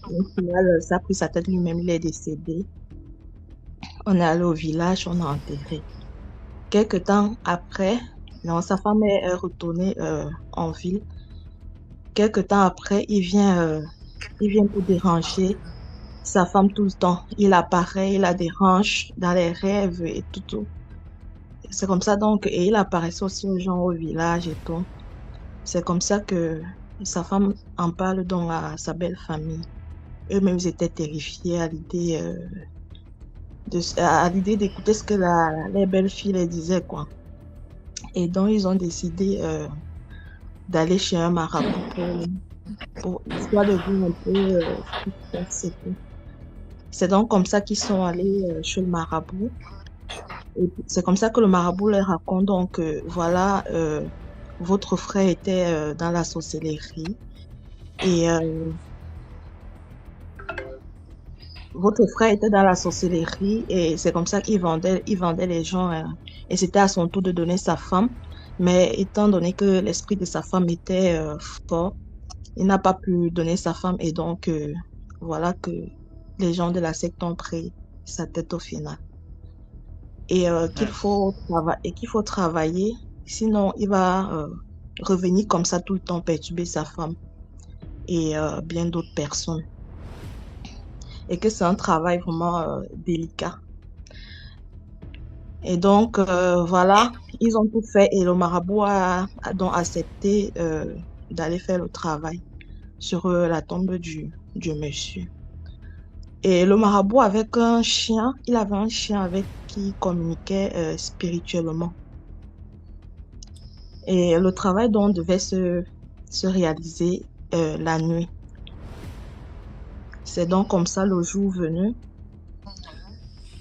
Au final, ça a pris sa tête lui-même. Il est décédé. On est allé au village, on a enterré. Quelque temps après, sa femme est retournée en ville. Quelque temps après, il vient pour déranger sa femme tout le temps. Il apparaît, il la dérange dans les rêves et tout. C'est comme ça donc, et il apparaissait aussi aux gens au village et tout. C'est comme ça que sa femme en parle donc à sa belle famille. Eux-mêmes ils étaient terrifiés à l'idée d'écouter ce que les belles filles les disaient, quoi. Et donc ils ont décidé d'aller chez un marabout pour histoire de voir un peu c'est donc comme ça qu'ils sont allés chez le marabout. Et c'est comme ça que le marabout leur raconte donc voilà, votre frère était dans la sorcellerie et votre frère était dans la sorcellerie et c'est comme ça qu'il vendait les gens et c'était à son tour de donner sa femme. Mais étant donné que l'esprit de sa femme était fort, il n'a pas pu donner sa femme et donc voilà que les gens de la secte ont pris sa tête au final. Et qu'il faut travailler, sinon il va revenir comme ça tout le temps perturber sa femme et bien d'autres personnes. Et que c'est un travail vraiment délicat. Et donc, voilà, ils ont tout fait et le marabout a donc accepté d'aller faire le travail sur la tombe du monsieur. Et le marabout avec un chien, il avait un chien avec qui communiquait spirituellement. Et le travail donc devait se réaliser la nuit. C'est donc comme ça le jour venu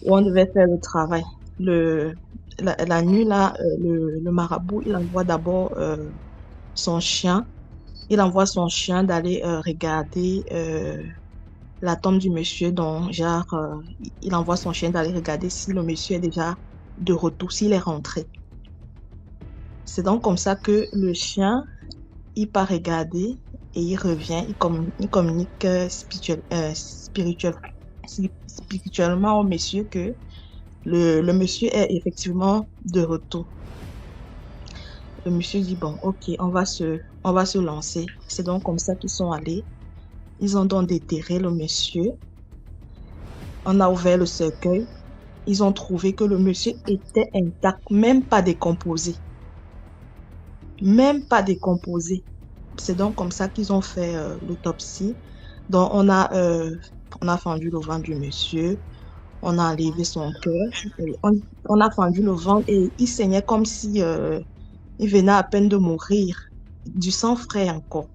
où on devait faire le travail. La nuit là, le marabout il envoie d'abord son chien. Il envoie son chien d'aller regarder la tombe du monsieur. Donc genre il envoie son chien d'aller regarder si le monsieur est déjà de retour, s'il est rentré. C'est donc comme ça que le chien il part regarder et il revient, il communique spirituellement au monsieur que le monsieur est effectivement de retour. Le monsieur dit bon, ok, on va se lancer. C'est donc comme ça qu'ils sont allés. Ils ont donc déterré le monsieur. On a ouvert le cercueil. Ils ont trouvé que le monsieur était intact, même pas décomposé. Même pas décomposé. C'est donc comme ça qu'ils ont fait l'autopsie. Donc on a On a fendu le ventre du monsieur. On a enlevé son cœur. Et on a fendu le ventre et il saignait comme si il venait à peine de mourir. Du sang frais encore.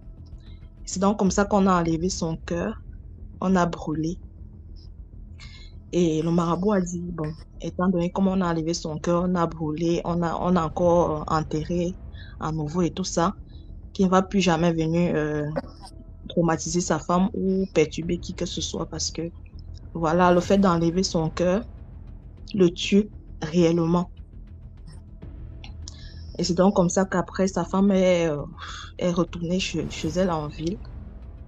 C'est donc comme ça qu'on a enlevé son cœur. On a brûlé. Et le marabout a dit, bon, étant donné comment on a enlevé son cœur, on a brûlé, on a encore enterré à nouveau et tout ça, qu'il ne va plus jamais venir traumatiser sa femme ou perturber qui que ce soit parce que, voilà, le fait d'enlever son cœur le tue réellement. Et c'est donc comme ça qu'après, sa femme est retournée chez elle en ville.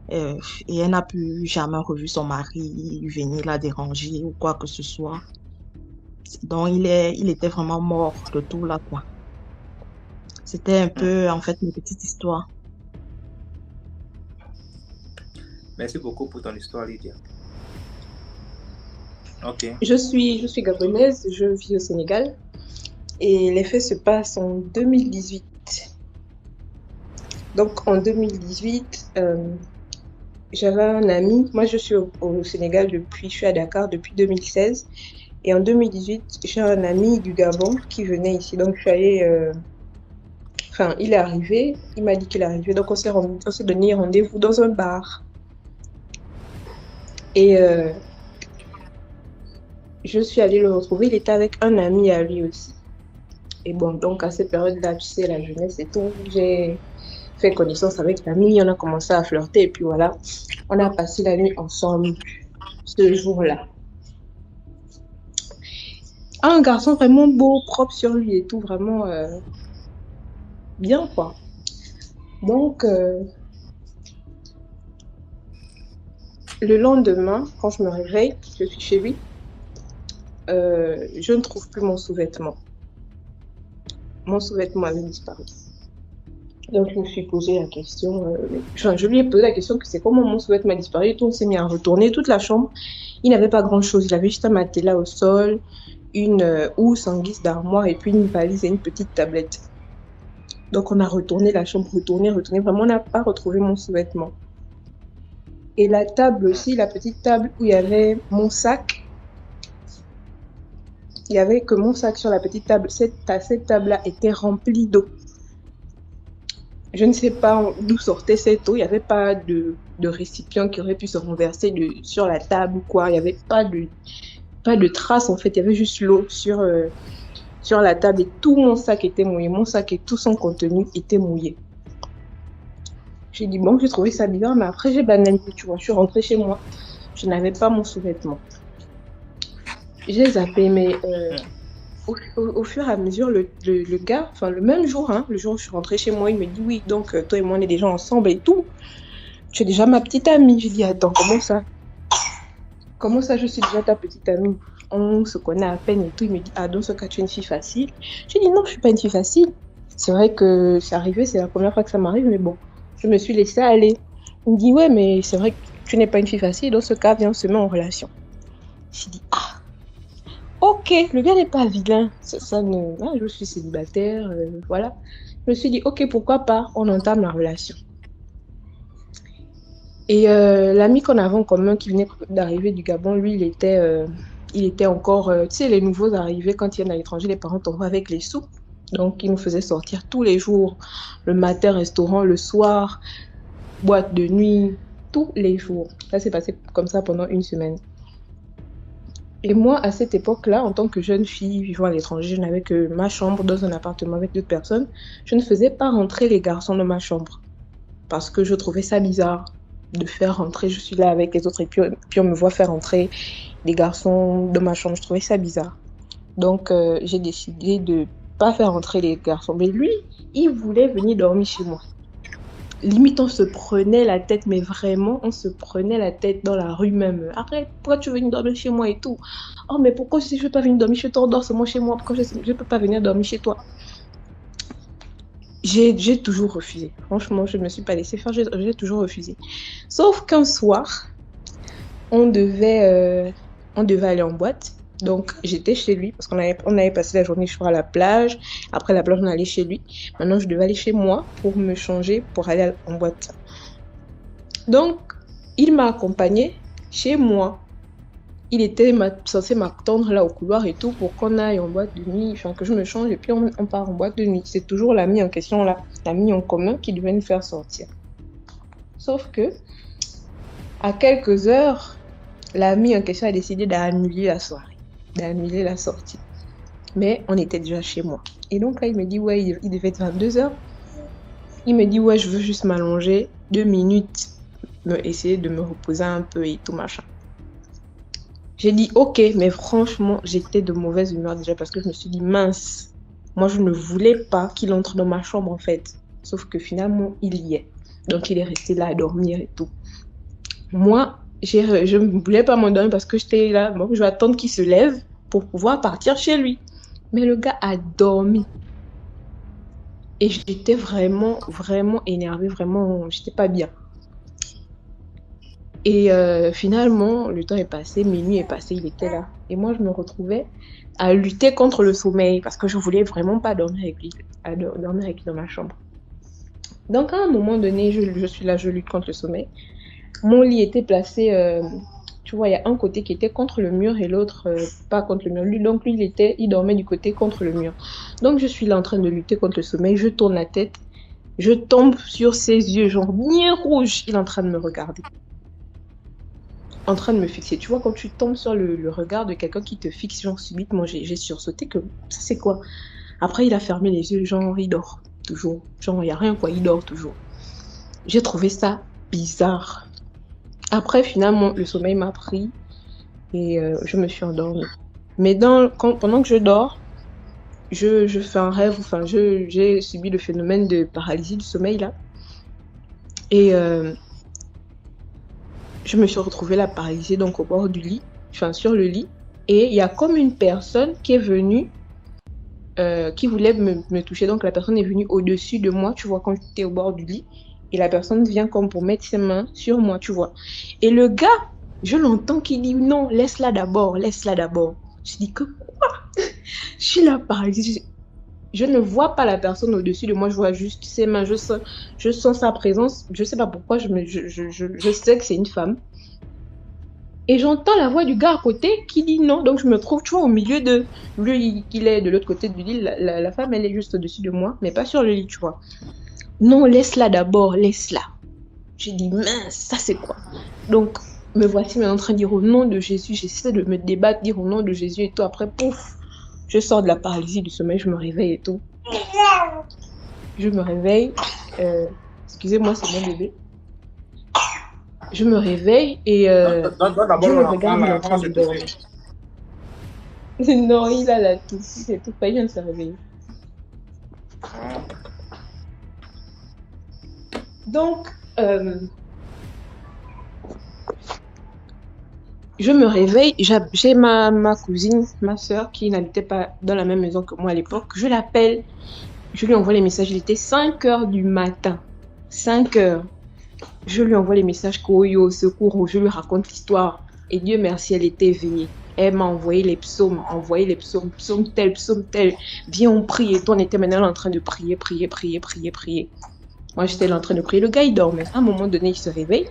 Et elle n'a plus jamais revu son mari venir la déranger ou quoi que ce soit. Donc, il était vraiment mort de tout là, quoi. C'était un peu, en fait, une petite histoire. Merci beaucoup pour ton histoire, Lydia. Ok. Je suis gabonaise, je vis au Sénégal et les faits se passent en 2018. Donc, en 2018, j'avais un ami, moi je suis au Sénégal je suis à Dakar depuis 2016 et en 2018 j'ai un ami du Gabon qui venait ici, donc je suis allée, il est arrivé, il m'a dit qu'il est arrivé, donc on s'est donné rendez-vous dans un bar et je suis allée le retrouver, il était avec un ami à lui aussi et bon, donc à cette période-là, tu sais, la jeunesse et tout, j'ai fait connaissance avec l'ami, on a commencé à flirter et puis voilà, on a passé la nuit ensemble ce jour-là. Un garçon vraiment beau, propre sur lui et tout, vraiment bien quoi. Donc le lendemain, quand je me réveille, je suis chez lui, je ne trouve plus mon sous-vêtement. Mon sous-vêtement avait disparu. Donc, je me suis posé la question, je lui ai posé la question que c'est comment mon sous-vêtement a disparu et tout, on s'est mis à retourner toute la chambre. Il n'avait pas grand-chose, il avait juste un matelas au sol, une housse en guise d'armoire et puis une valise et une petite tablette. Donc, on a retourné la chambre, retourné, vraiment on n'a pas retrouvé mon sous-vêtement. Et la table aussi, la petite table où il y avait mon sac, il n'y avait que mon sac sur la petite table. Cette table-là était remplie d'eau. Je ne sais pas d'où sortait cette eau. Il n'y avait pas de récipient qui aurait pu se renverser sur la table ou quoi. Il n'y avait pas de traces en fait. Il y avait juste l'eau sur la table et tout mon sac était mouillé. Mon sac et tout son contenu était mouillé. J'ai dit bon, j'ai trouvé ça bizarre, mais après j'ai banalisé, tu vois. Je suis rentrée chez moi. Je n'avais pas mon sous-vêtement. J'ai zappé, mais au fur et à mesure, le gars, le même jour, le jour où je suis rentrée chez moi, il me dit oui, donc toi et moi on est déjà ensemble et tout. Tu es déjà ma petite amie. J'ai dit attends, comment ça? Comment ça je suis déjà ta petite amie? On se connaît à peine et tout. Il me dit ah, dans ce cas tu es une fille facile. J'ai dit non, je suis pas une fille facile. C'est vrai que c'est arrivé, c'est la première fois que ça m'arrive, mais bon, je me suis laissée aller. Il me dit ouais, mais c'est vrai que tu n'es pas une fille facile. Dans ce cas, viens, on se met en relation. J'ai dit ah. Ok, le gars n'est pas vilain. Je suis célibataire, voilà. Je me suis dit, ok, pourquoi pas, on entame la relation. Et l'ami qu'on avait en commun qui venait d'arriver du Gabon, lui, il était encore, tu sais, les nouveaux arrivés, quand ils viennent à l'étranger, les parents t'envoient avec les sous. Donc, il nous faisait sortir tous les jours, le matin, restaurant, le soir, boîte de nuit, tous les jours. Ça s'est passé comme ça pendant une semaine. Et moi, à cette époque-là, en tant que jeune fille vivant à l'étranger, je n'avais que ma chambre dans un appartement avec d'autres personnes. Je ne faisais pas rentrer les garçons dans ma chambre parce que je trouvais ça bizarre de faire rentrer. Je suis là avec les autres et puis on me voit faire rentrer les garçons dans ma chambre. Je trouvais ça bizarre. Donc, j'ai décidé de pas faire rentrer les garçons. Mais lui, il voulait venir dormir chez moi. Limite, on se prenait la tête, mais vraiment, on se prenait la tête dans la rue même. Arrête, pourquoi tu veux venir dormir chez moi et tout? Oh, mais pourquoi si je veux pas venir dormir chez toi, dors seulement chez moi? Pourquoi je peux pas venir dormir chez toi? J'ai toujours refusé. Franchement, je ne me suis pas laissée faire, j'ai toujours refusé. Sauf qu'un soir, on devait aller en boîte. Donc, j'étais chez lui parce qu'on avait passé la journée à la plage. Après la plage, on allait chez lui. Maintenant, je devais aller chez moi pour me changer, pour aller en boîte. Donc, il m'a accompagnée chez moi. Il était censé m'attendre là au couloir et tout pour qu'on aille en boîte de nuit, enfin que je me change et puis on part en boîte de nuit. C'est toujours l'ami en question là, l'ami en commun qui devait nous faire sortir. Sauf que, à quelques heures, l'ami en question a décidé d'annuler la soirée, d'annuler la sortie. Mais on était déjà chez moi. Et donc là, il me dit, ouais, il devait être 22h. Il me dit, ouais, je veux juste m'allonger 2 minutes, essayer de me reposer un peu et tout machin. J'ai dit, ok, mais franchement, j'étais de mauvaise humeur déjà parce que je me suis dit, mince, moi, je ne voulais pas qu'il entre dans ma chambre en fait. Sauf que finalement, il y est. Donc, il est resté là à dormir et tout. Moi, je ne voulais pas m'endormir parce que j'étais là, bon, je vais attendre qu'il se lève pour pouvoir partir chez lui. Mais le gars a dormi. Et j'étais vraiment, vraiment énervée, vraiment, j'étais pas bien. Et finalement, le temps est passé, minuit est passé, il était là. Et moi, je me retrouvais à lutter contre le sommeil parce que je voulais vraiment pas dormir avec lui, dormir avec lui dans ma chambre. Donc, à un moment donné, je suis là, je lutte contre le sommeil. Mon lit était placé, tu vois, il y a un côté qui était contre le mur et l'autre pas contre le mur. Donc, lui, il dormait du côté contre le mur. Donc, je suis là en train de lutter contre le sommeil. Je tourne la tête, je tombe sur ses yeux, genre bien rouges. Il est en train de me regarder. En train de me fixer. Tu vois, quand tu tombes sur le regard de quelqu'un qui te fixe, genre subitement, j'ai sursauté que ça c'est quoi? Après, il a fermé les yeux, genre il dort toujours. Genre, il n'y a rien quoi, il dort toujours. J'ai trouvé ça bizarre. Après, finalement, le sommeil m'a pris et je me suis endormie. Mais pendant que je dors, je fais un rêve, enfin, j'ai subi le phénomène de paralysie du sommeil là. Et je me suis retrouvée là paralysée donc au bord du lit, enfin sur le lit. Et il y a comme une personne qui est venue, qui voulait me toucher. Donc la personne est venue au-dessus de moi, tu vois, quand j'étais au bord du lit. Et la personne vient comme pour mettre ses mains sur moi, tu vois. Et le gars, je l'entends qui dit non, laisse-la d'abord, laisse-la d'abord. Je dis que quoi? Je suis là paralysée. Je ne vois pas la personne au-dessus de moi, je vois juste ses mains, je sens sa présence. Je sais pas pourquoi, je sais que c'est une femme. Et j'entends la voix du gars à côté qui dit non. Donc je me trouve, tu vois, au milieu de lui, il est de l'autre côté du lit. La femme, elle est juste au-dessus de moi, mais pas sur le lit, tu vois. Non, laisse-la d'abord, laisse-la. J'ai dit, mince, ça c'est quoi? Donc, me voici maintenant en train de dire au nom de Jésus. J'essaie de me débattre, dire au nom de Jésus et tout. Après, pouf, je sors de la paralysie du sommeil, je me réveille et tout. Je me réveille. Excusez-moi, c'est mon bébé. Je me réveille et je le regarde, il est en train de dormir. Non, il a la toux, c'est tout, il vient de se réveiller. Donc, je me réveille, j'ai ma cousine, ma soeur qui n'habitait pas dans la même maison que moi à l'époque. Je l'appelle, je lui envoie les messages, il était 5h du matin. 5h. Je lui envoie les messages, Koyo, secours, je lui raconte l'histoire. Et Dieu merci, elle était éveillée. Elle m'a envoyé les psaumes, psaume tel. Viens, on prie. Et toi, on était maintenant en train de prier. Moi, j'étais là en train de prier. Le gars, il dormait. À un moment donné, il se réveille.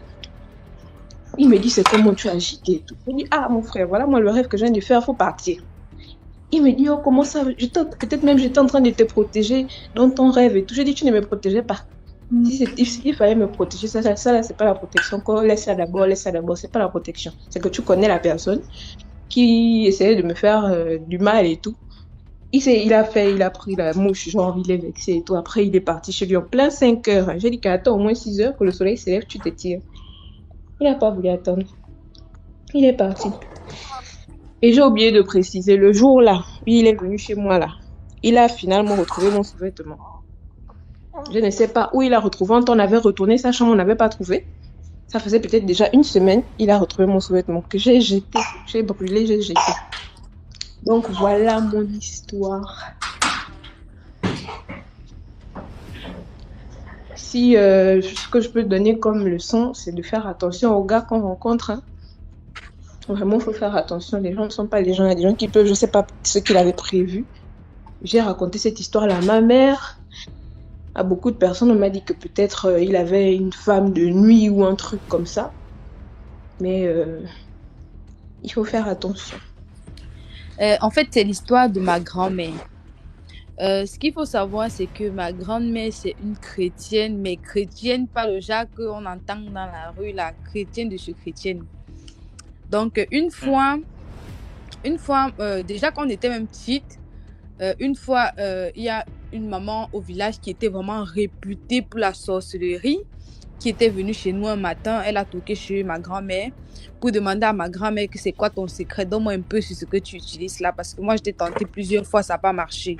Il me dit, c'est comment tu as agité et tout. Je dis, ah, mon frère, voilà, moi, le rêve que je viens de faire, il faut partir. Il me dit, oh, comment ça? Peut-être même j'étais en train de te protéger dans ton rêve et tout. Je dis, tu ne me protégeais pas. Si il fallait me protéger, ça là, c'est pas la protection. Encore, laisse-la d'abord, c'est pas la protection. C'est que tu connais la personne qui essayait de me faire du mal et tout. Il a pris la mouche, genre il est vexé et tout. Après, il est parti chez lui en plein 5h. J'ai dit qu'attends au moins 6h que le soleil s'élève, tu te tires. Il n'a pas voulu attendre. Il est parti. Et j'ai oublié de préciser, le jour là, il est venu chez moi là. Il a finalement retrouvé mon sous-vêtement. Je ne sais pas où il a retrouvé. On avait retourné sa chambre, on n'avait pas trouvé. Ça faisait peut-être déjà une semaine. Il a retrouvé mon sous-vêtement que j'ai jeté. J'ai brûlé, j'ai jeté. Donc voilà mon histoire. Si ce que je peux donner comme leçon, c'est de faire attention aux gars qu'on rencontre. Hein. Vraiment, il faut faire attention. Les gens ne sont pas les gens. Il y a des gens qui peuvent, je ne sais pas ce qu'il avait prévu. J'ai raconté cette histoire-là à ma mère. À beaucoup de personnes, on m'a dit que peut-être il avait une femme de nuit ou un truc comme ça. Mais il faut faire attention. En fait, c'est l'histoire de ma grand-mère. Ce qu'il faut savoir, c'est que ma grand-mère, c'est une chrétienne, mais chrétienne, pas le genre qu'on entend dans la rue, la chrétienne de chez chrétienne. Donc, une fois, déjà quand on était même petite, une fois, il y a une maman au village qui était vraiment réputée pour la sorcellerie, qui était venue chez nous un matin. Elle a toqué chez ma grand-mère pour demander à ma grand-mère que c'est quoi ton secret. Donne-moi un peu sur ce que tu utilises là, parce que moi, je t'ai tenté plusieurs fois, ça n'a pas marché.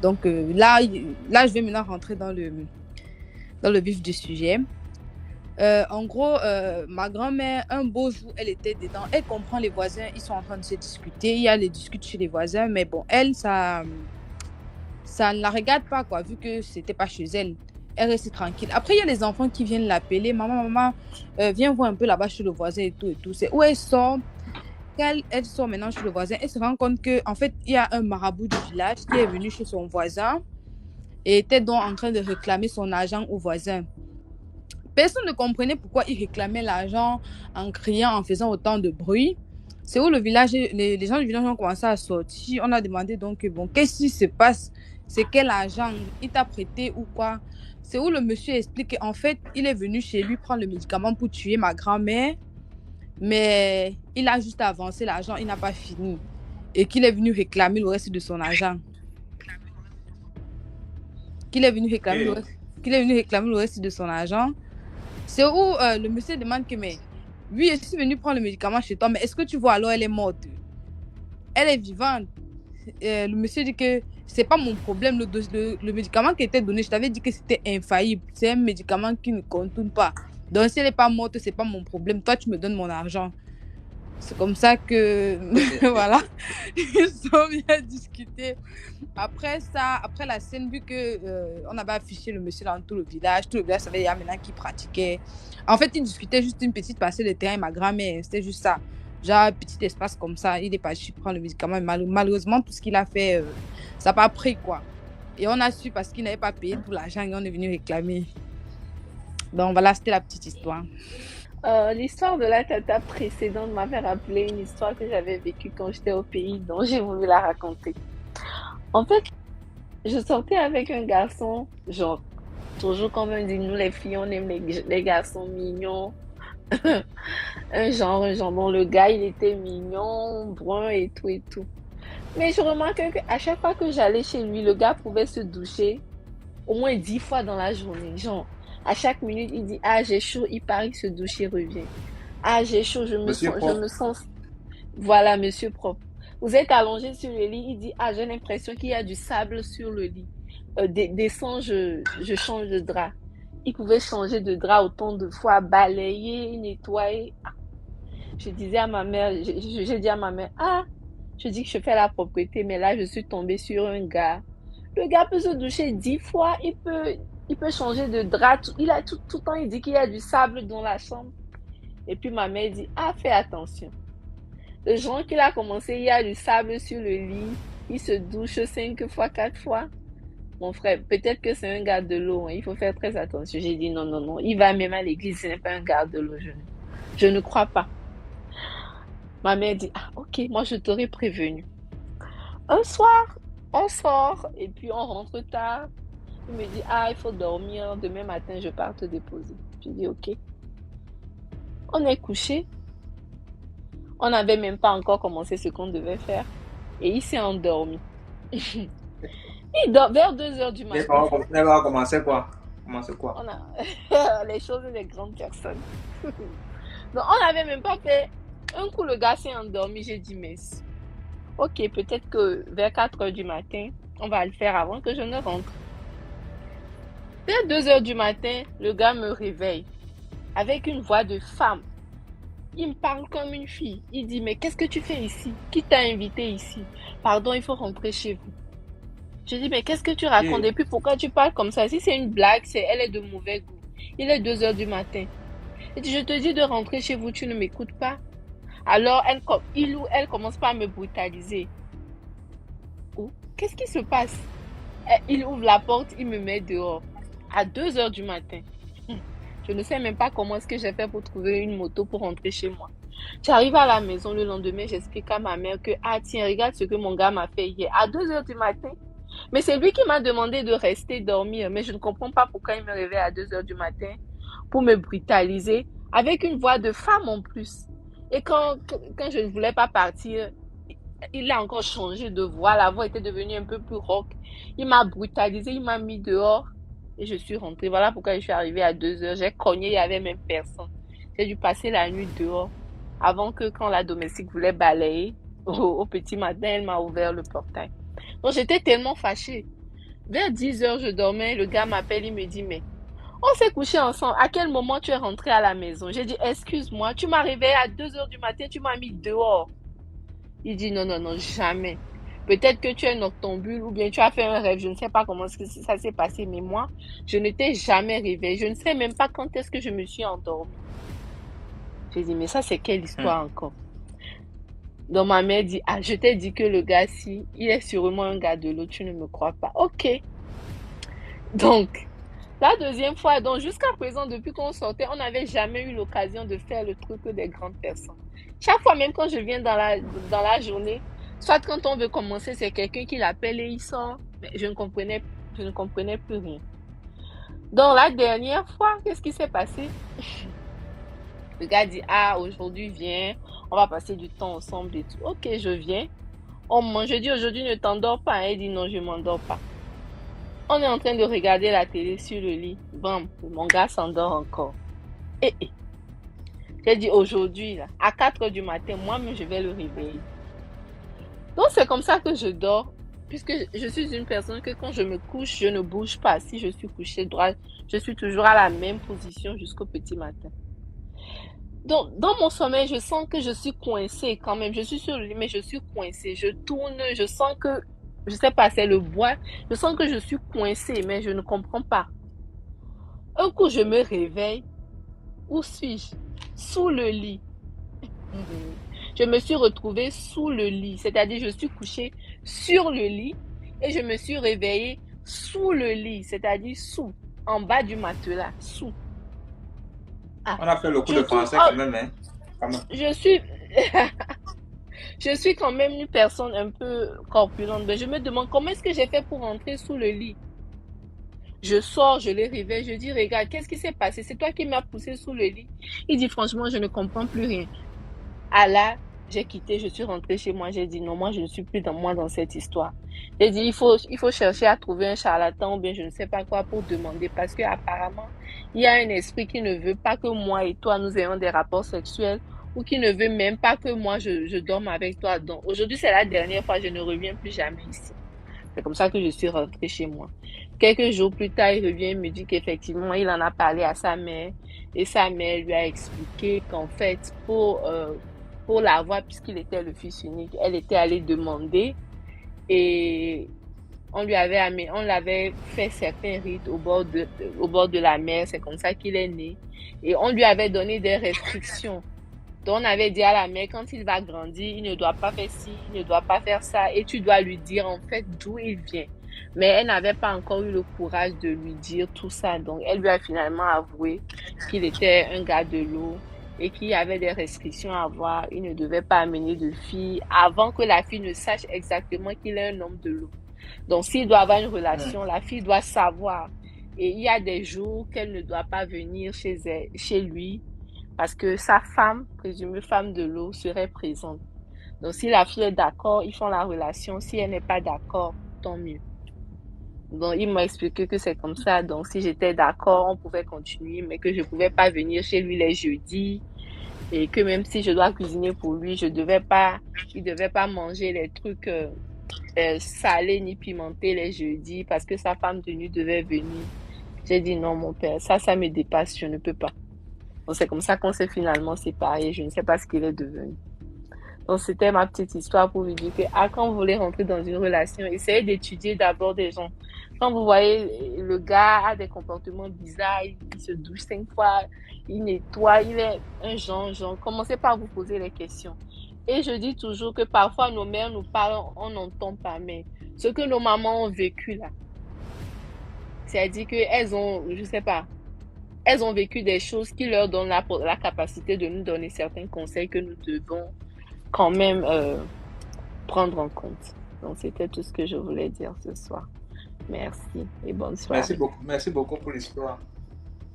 Donc là, je vais maintenant rentrer dans le vif du sujet. En gros, ma grand-mère, un beau jour, elle était dedans. Elle comprend les voisins, ils sont en train de se discuter. Il y a les disputes chez les voisins, mais bon, elle, ça ne la regarde pas, quoi, vu que c'était pas chez elle. Elle reste tranquille. Après, il y a les enfants qui viennent l'appeler. Maman, viens voir un peu là-bas chez le voisin et tout. C'est où elle sort. Quand elle sort maintenant chez le voisin, elle se rend compte qu'en fait, il y a un marabout du village qui est venu chez son voisin et était donc en train de réclamer son argent au voisin. Personne ne comprenait pourquoi il réclamait l'argent en criant, en faisant autant de bruit. C'est où le village, les gens du village ont commencé à sortir. On a demandé donc, bon, qu'est-ce qui se passe? C'est quel argent? Il t'a prêté ou quoi? C'est où le monsieur explique qu'en fait, il est venu chez lui prendre le médicament pour tuer ma grand-mère, mais il a juste avancé l'argent, il n'a pas fini. Et qu'il est venu réclamer le reste de son argent. Qu'il est venu réclamer le reste de son argent. C'est où le monsieur demande que, mais oui, je suis venu prendre le médicament chez toi, mais est-ce que tu vois alors elle est morte? Elle est vivante. Le monsieur dit que c'est pas mon problème. Le médicament qui était donné, je t'avais dit que c'était infaillible. C'est un médicament qui ne contourne pas. Donc si elle n'est pas morte, c'est pas mon problème. Toi, tu me donnes mon argent. C'est comme ça que voilà, ils ont bien discuté. Après ça, après la scène, vu que on avait affiché le monsieur dans tout le village savait maintenant qu'il pratiquait. En fait, ils discutaient juste une petite parcelle de terrain et ma grand-mère, c'était juste ça. Genre un petit espace comme ça, il est parti prendre le médicament. Malheureusement, tout ce qu'il a fait, ça n'a pas pris quoi. Et on a su parce qu'il n'avait pas payé tout l'argent et on est venu réclamer. Donc voilà, c'était la petite histoire. L'histoire de la tata précédente m'avait rappelé une histoire que j'avais vécue quand j'étais au pays, dont j'ai voulu la raconter. En fait, je sortais avec un garçon, genre, toujours comme on dit, nous les filles, on aime les garçons mignons. un genre, bon, le gars, il était mignon, brun et tout. Mais je remarquais qu'à chaque fois que j'allais chez lui, le gars pouvait se doucher au moins 10 fois dans la journée, genre. À chaque minute, il dit « Ah, j'ai chaud », il part, il se douche, il revient. « Ah, j'ai chaud, je me sens... » Voilà, monsieur propre. Vous êtes allongé sur le lit, il dit « Ah, j'ai l'impression qu'il y a du sable sur le lit. Descends, je change de drap. » Il pouvait changer de drap autant de fois, balayer, nettoyer. Ah. Je disais à ma mère, j'ai dit à ma mère « Ah, je dis que je fais la propreté, mais là, je suis tombée sur un gars. Le gars peut se doucher 10 fois, il peut changer de drap. Il a tout le temps, il dit qu'il y a du sable dans la chambre. Et puis ma mère dit, ah, fais attention. Le jour qu'il a commencé, il y a du sable sur le lit. Il se douche 5 fois, 4 fois. Mon frère, peut-être que c'est un garde de l'eau. Hein. Il faut faire très attention. J'ai dit, non. Il va même à l'église, ce n'est pas un garde de l'eau. Je ne crois pas. Ma mère dit, ah, ok, moi je t'aurais prévenu. Un soir, on sort et puis on rentre tard. Il me dit, ah, il faut dormir, demain matin, je pars te déposer. Je dis, ok. On est couché. On n'avait même pas encore commencé ce qu'on devait faire. Et il s'est endormi. Il dort vers 2h du matin. Elle va commencer quoi? Les choses des grandes personnes. Donc, on n'avait même pas fait. Un coup, le gars s'est endormi. J'ai dit, mais ok, peut-être que vers 4h du matin, on va le faire avant que je ne rentre. Vers 2h du matin, le gars me réveille avec une voix de femme. Il me parle comme une fille. Il dit, mais qu'est-ce que tu fais ici? Qui t'a invité ici? Pardon, il faut rentrer chez vous. Je dis, mais qu'est-ce que tu racontes? Et puis pourquoi tu parles comme ça? Si c'est une blague, elle est de mauvais goût. Il est 2h du matin. Il dit, je te dis de rentrer chez vous, tu ne m'écoutes pas. Alors, elle commence pas à me brutaliser. Oh, qu'est-ce qui se passe? Il ouvre la porte, il me met dehors. À 2h du matin. Je ne sais même pas comment est-ce que j'ai fait pour trouver une moto pour rentrer chez moi. J'arrive à la maison le lendemain, j'explique à ma mère que, ah tiens, regarde ce que mon gars m'a fait hier à 2 heures du matin. Mais c'est lui qui m'a demandé de rester dormir. Mais je ne comprends pas pourquoi il me réveille à 2 heures du matin pour me brutaliser avec une voix de femme en plus. Et quand je ne voulais pas partir, il a encore changé de voix. La voix était devenue un peu plus rauque. Il m'a brutalisé, il m'a mis dehors et je suis rentrée. Voilà pourquoi je suis arrivée à 2 heures. J'ai cogné, il n'y avait même personne. J'ai dû passer la nuit dehors avant que quand la domestique voulait balayer, au petit matin, elle m'a ouvert le portail. Donc j'étais tellement fâchée. Vers 10 heures, je dormais, le gars m'appelle, il me dit, mais on s'est couché ensemble. À quel moment tu es rentré à la maison? J'ai dit, excuse-moi, tu m'as réveillé à 2 heures du matin, tu m'as mis dehors. Il dit, non, non, non, jamais. Peut-être que tu es noctambule ou bien tu as fait un rêve. Je ne sais pas comment ça s'est passé, mais moi, je ne t'ai jamais réveillé. Je ne sais même pas quand est-ce que je me suis endormie. J'ai dit, mais ça, c'est quelle histoire encore? Donc ma mère dit, ah, je t'ai dit que le gars-ci, il est sûrement un gars de l'eau, tu ne me crois pas. Ok. Donc, la deuxième fois, donc jusqu'à présent, depuis qu'on sortait, on n'avait jamais eu l'occasion de faire le truc des grandes personnes. Chaque fois, même quand je viens dans la journée, soit quand on veut commencer, c'est quelqu'un qui l'appelle et il sort. Mais je ne comprenais plus rien. Donc la dernière fois, qu'est-ce qui s'est passé? Le gars dit, ah, aujourd'hui, viens, on va passer du temps ensemble et tout. Ok, je viens. On mange. Je dis, aujourd'hui, ne t'endors pas. Il dit, non, je ne m'endors pas. On est en train de regarder la télé sur le lit. Bam, mon gars s'endort encore. J'ai dit, aujourd'hui, là, à 4 heures du matin, moi-même, je vais le réveiller. Donc, c'est comme ça que je dors. Puisque je suis une personne que quand je me couche, je ne bouge pas. Si je suis couchée droit, je suis toujours à la même position jusqu'au petit matin. Donc, dans mon sommeil, je sens que je suis coincée quand même. Je suis sur le lit, mais je suis coincée. Je tourne, je sens que, je sais pas, c'est le bois. Je sens que je suis coincée, mais je ne comprends pas. Un coup, je me réveille. Où suis-je? Sous le lit. Je me suis retrouvée sous le lit. C'est-à-dire, je suis couchée sur le lit et je me suis réveillée sous le lit. C'est-à-dire, en bas du matelas, sous. On a fait le coup de français quand même, hein? Quand même. Je suis quand même une personne un peu corpulente. Mais je me demande comment est-ce que j'ai fait pour rentrer sous le lit. Je sors, je les réveille, je dis, regarde, qu'est-ce qui s'est passé? C'est toi qui m'as poussé sous le lit. Il dit, franchement, je ne comprends plus rien. Ah là, j'ai quitté, je suis rentrée chez moi. J'ai dit, non, moi, je ne suis plus dans cette histoire. J'ai dit, il faut chercher à trouver un charlatan ou bien je ne sais pas quoi pour demander. Parce que apparemment, il y a un esprit qui ne veut pas que moi et toi, nous ayons des rapports sexuels ou qui ne veut même pas que moi, je dorme avec toi. Donc, aujourd'hui, c'est la dernière fois, je ne reviens plus jamais ici. C'est comme ça que je suis rentrée chez moi. Quelques jours plus tard, il revient et me dit qu'effectivement, il en a parlé à sa mère. Et sa mère lui a expliqué qu'en fait, pour l'avoir, puisqu'il était le fils unique, elle était allée demander et on l'avait fait certains rites au bord de la mer. C'est comme ça qu'il est né. Et on lui avait donné des restrictions. Donc, on avait dit à la mère, quand il va grandir, il ne doit pas faire ci, il ne doit pas faire ça. Et tu dois lui dire, en fait, d'où il vient. Mais elle n'avait pas encore eu le courage de lui dire tout ça. Donc, elle lui a finalement avoué qu'il était un gars de l'eau et qu'il y avait des restrictions à avoir. Il ne devait pas amener de fille avant que la fille ne sache exactement qu'il est un homme de l'eau. Donc, s'il doit avoir une relation, la fille doit savoir. Et il y a des jours qu'elle ne doit pas venir chez lui parce que sa femme, présumée femme de l'eau, serait présente. Donc, si la fille est d'accord, ils font la relation. Si elle n'est pas d'accord, tant mieux. Donc, il m'a expliqué que c'est comme ça. Donc, si j'étais d'accord, on pouvait continuer, mais que je ne pouvais pas venir chez lui les jeudis. Et que même si je dois cuisiner pour lui, il ne devait pas manger les trucs salés ni pimentés les jeudis parce que sa femme de nuit devait venir. J'ai dit non, mon père, ça me dépasse, je ne peux pas. Donc, c'est comme ça qu'on s'est finalement séparés. Je ne sais pas ce qu'il est devenu. Donc, c'était ma petite histoire pour vous dire que quand vous voulez rentrer dans une relation, essayez d'étudier d'abord des gens. Quand vous voyez le gars a des comportements bizarres, il se douche 5 fois, il nettoie, il est un genre, commencez par vous poser les questions. Et je dis toujours que parfois nos mères nous parlent, on n'entend pas, mais ce que nos mamans ont vécu là, c'est-à-dire qu'elles ont, je sais pas, elles ont vécu des choses qui leur donnent la capacité de nous donner certains conseils que nous devons quand même prendre en compte. Donc, c'était tout ce que je voulais dire ce soir. Merci et bonne soirée. Merci beaucoup pour l'histoire.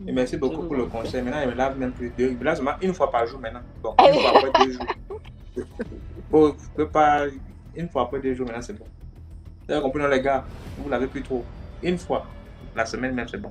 Et merci beaucoup pour le conseil. Maintenant, il me lave même plus il me lave seulement une fois par jour maintenant. Bon, une fois après 2 jours. Une fois après 2 jours, maintenant, c'est bon. Vous avez compris, non, les gars? Vous l'avez plus trop. Une fois. La semaine même, c'est bon.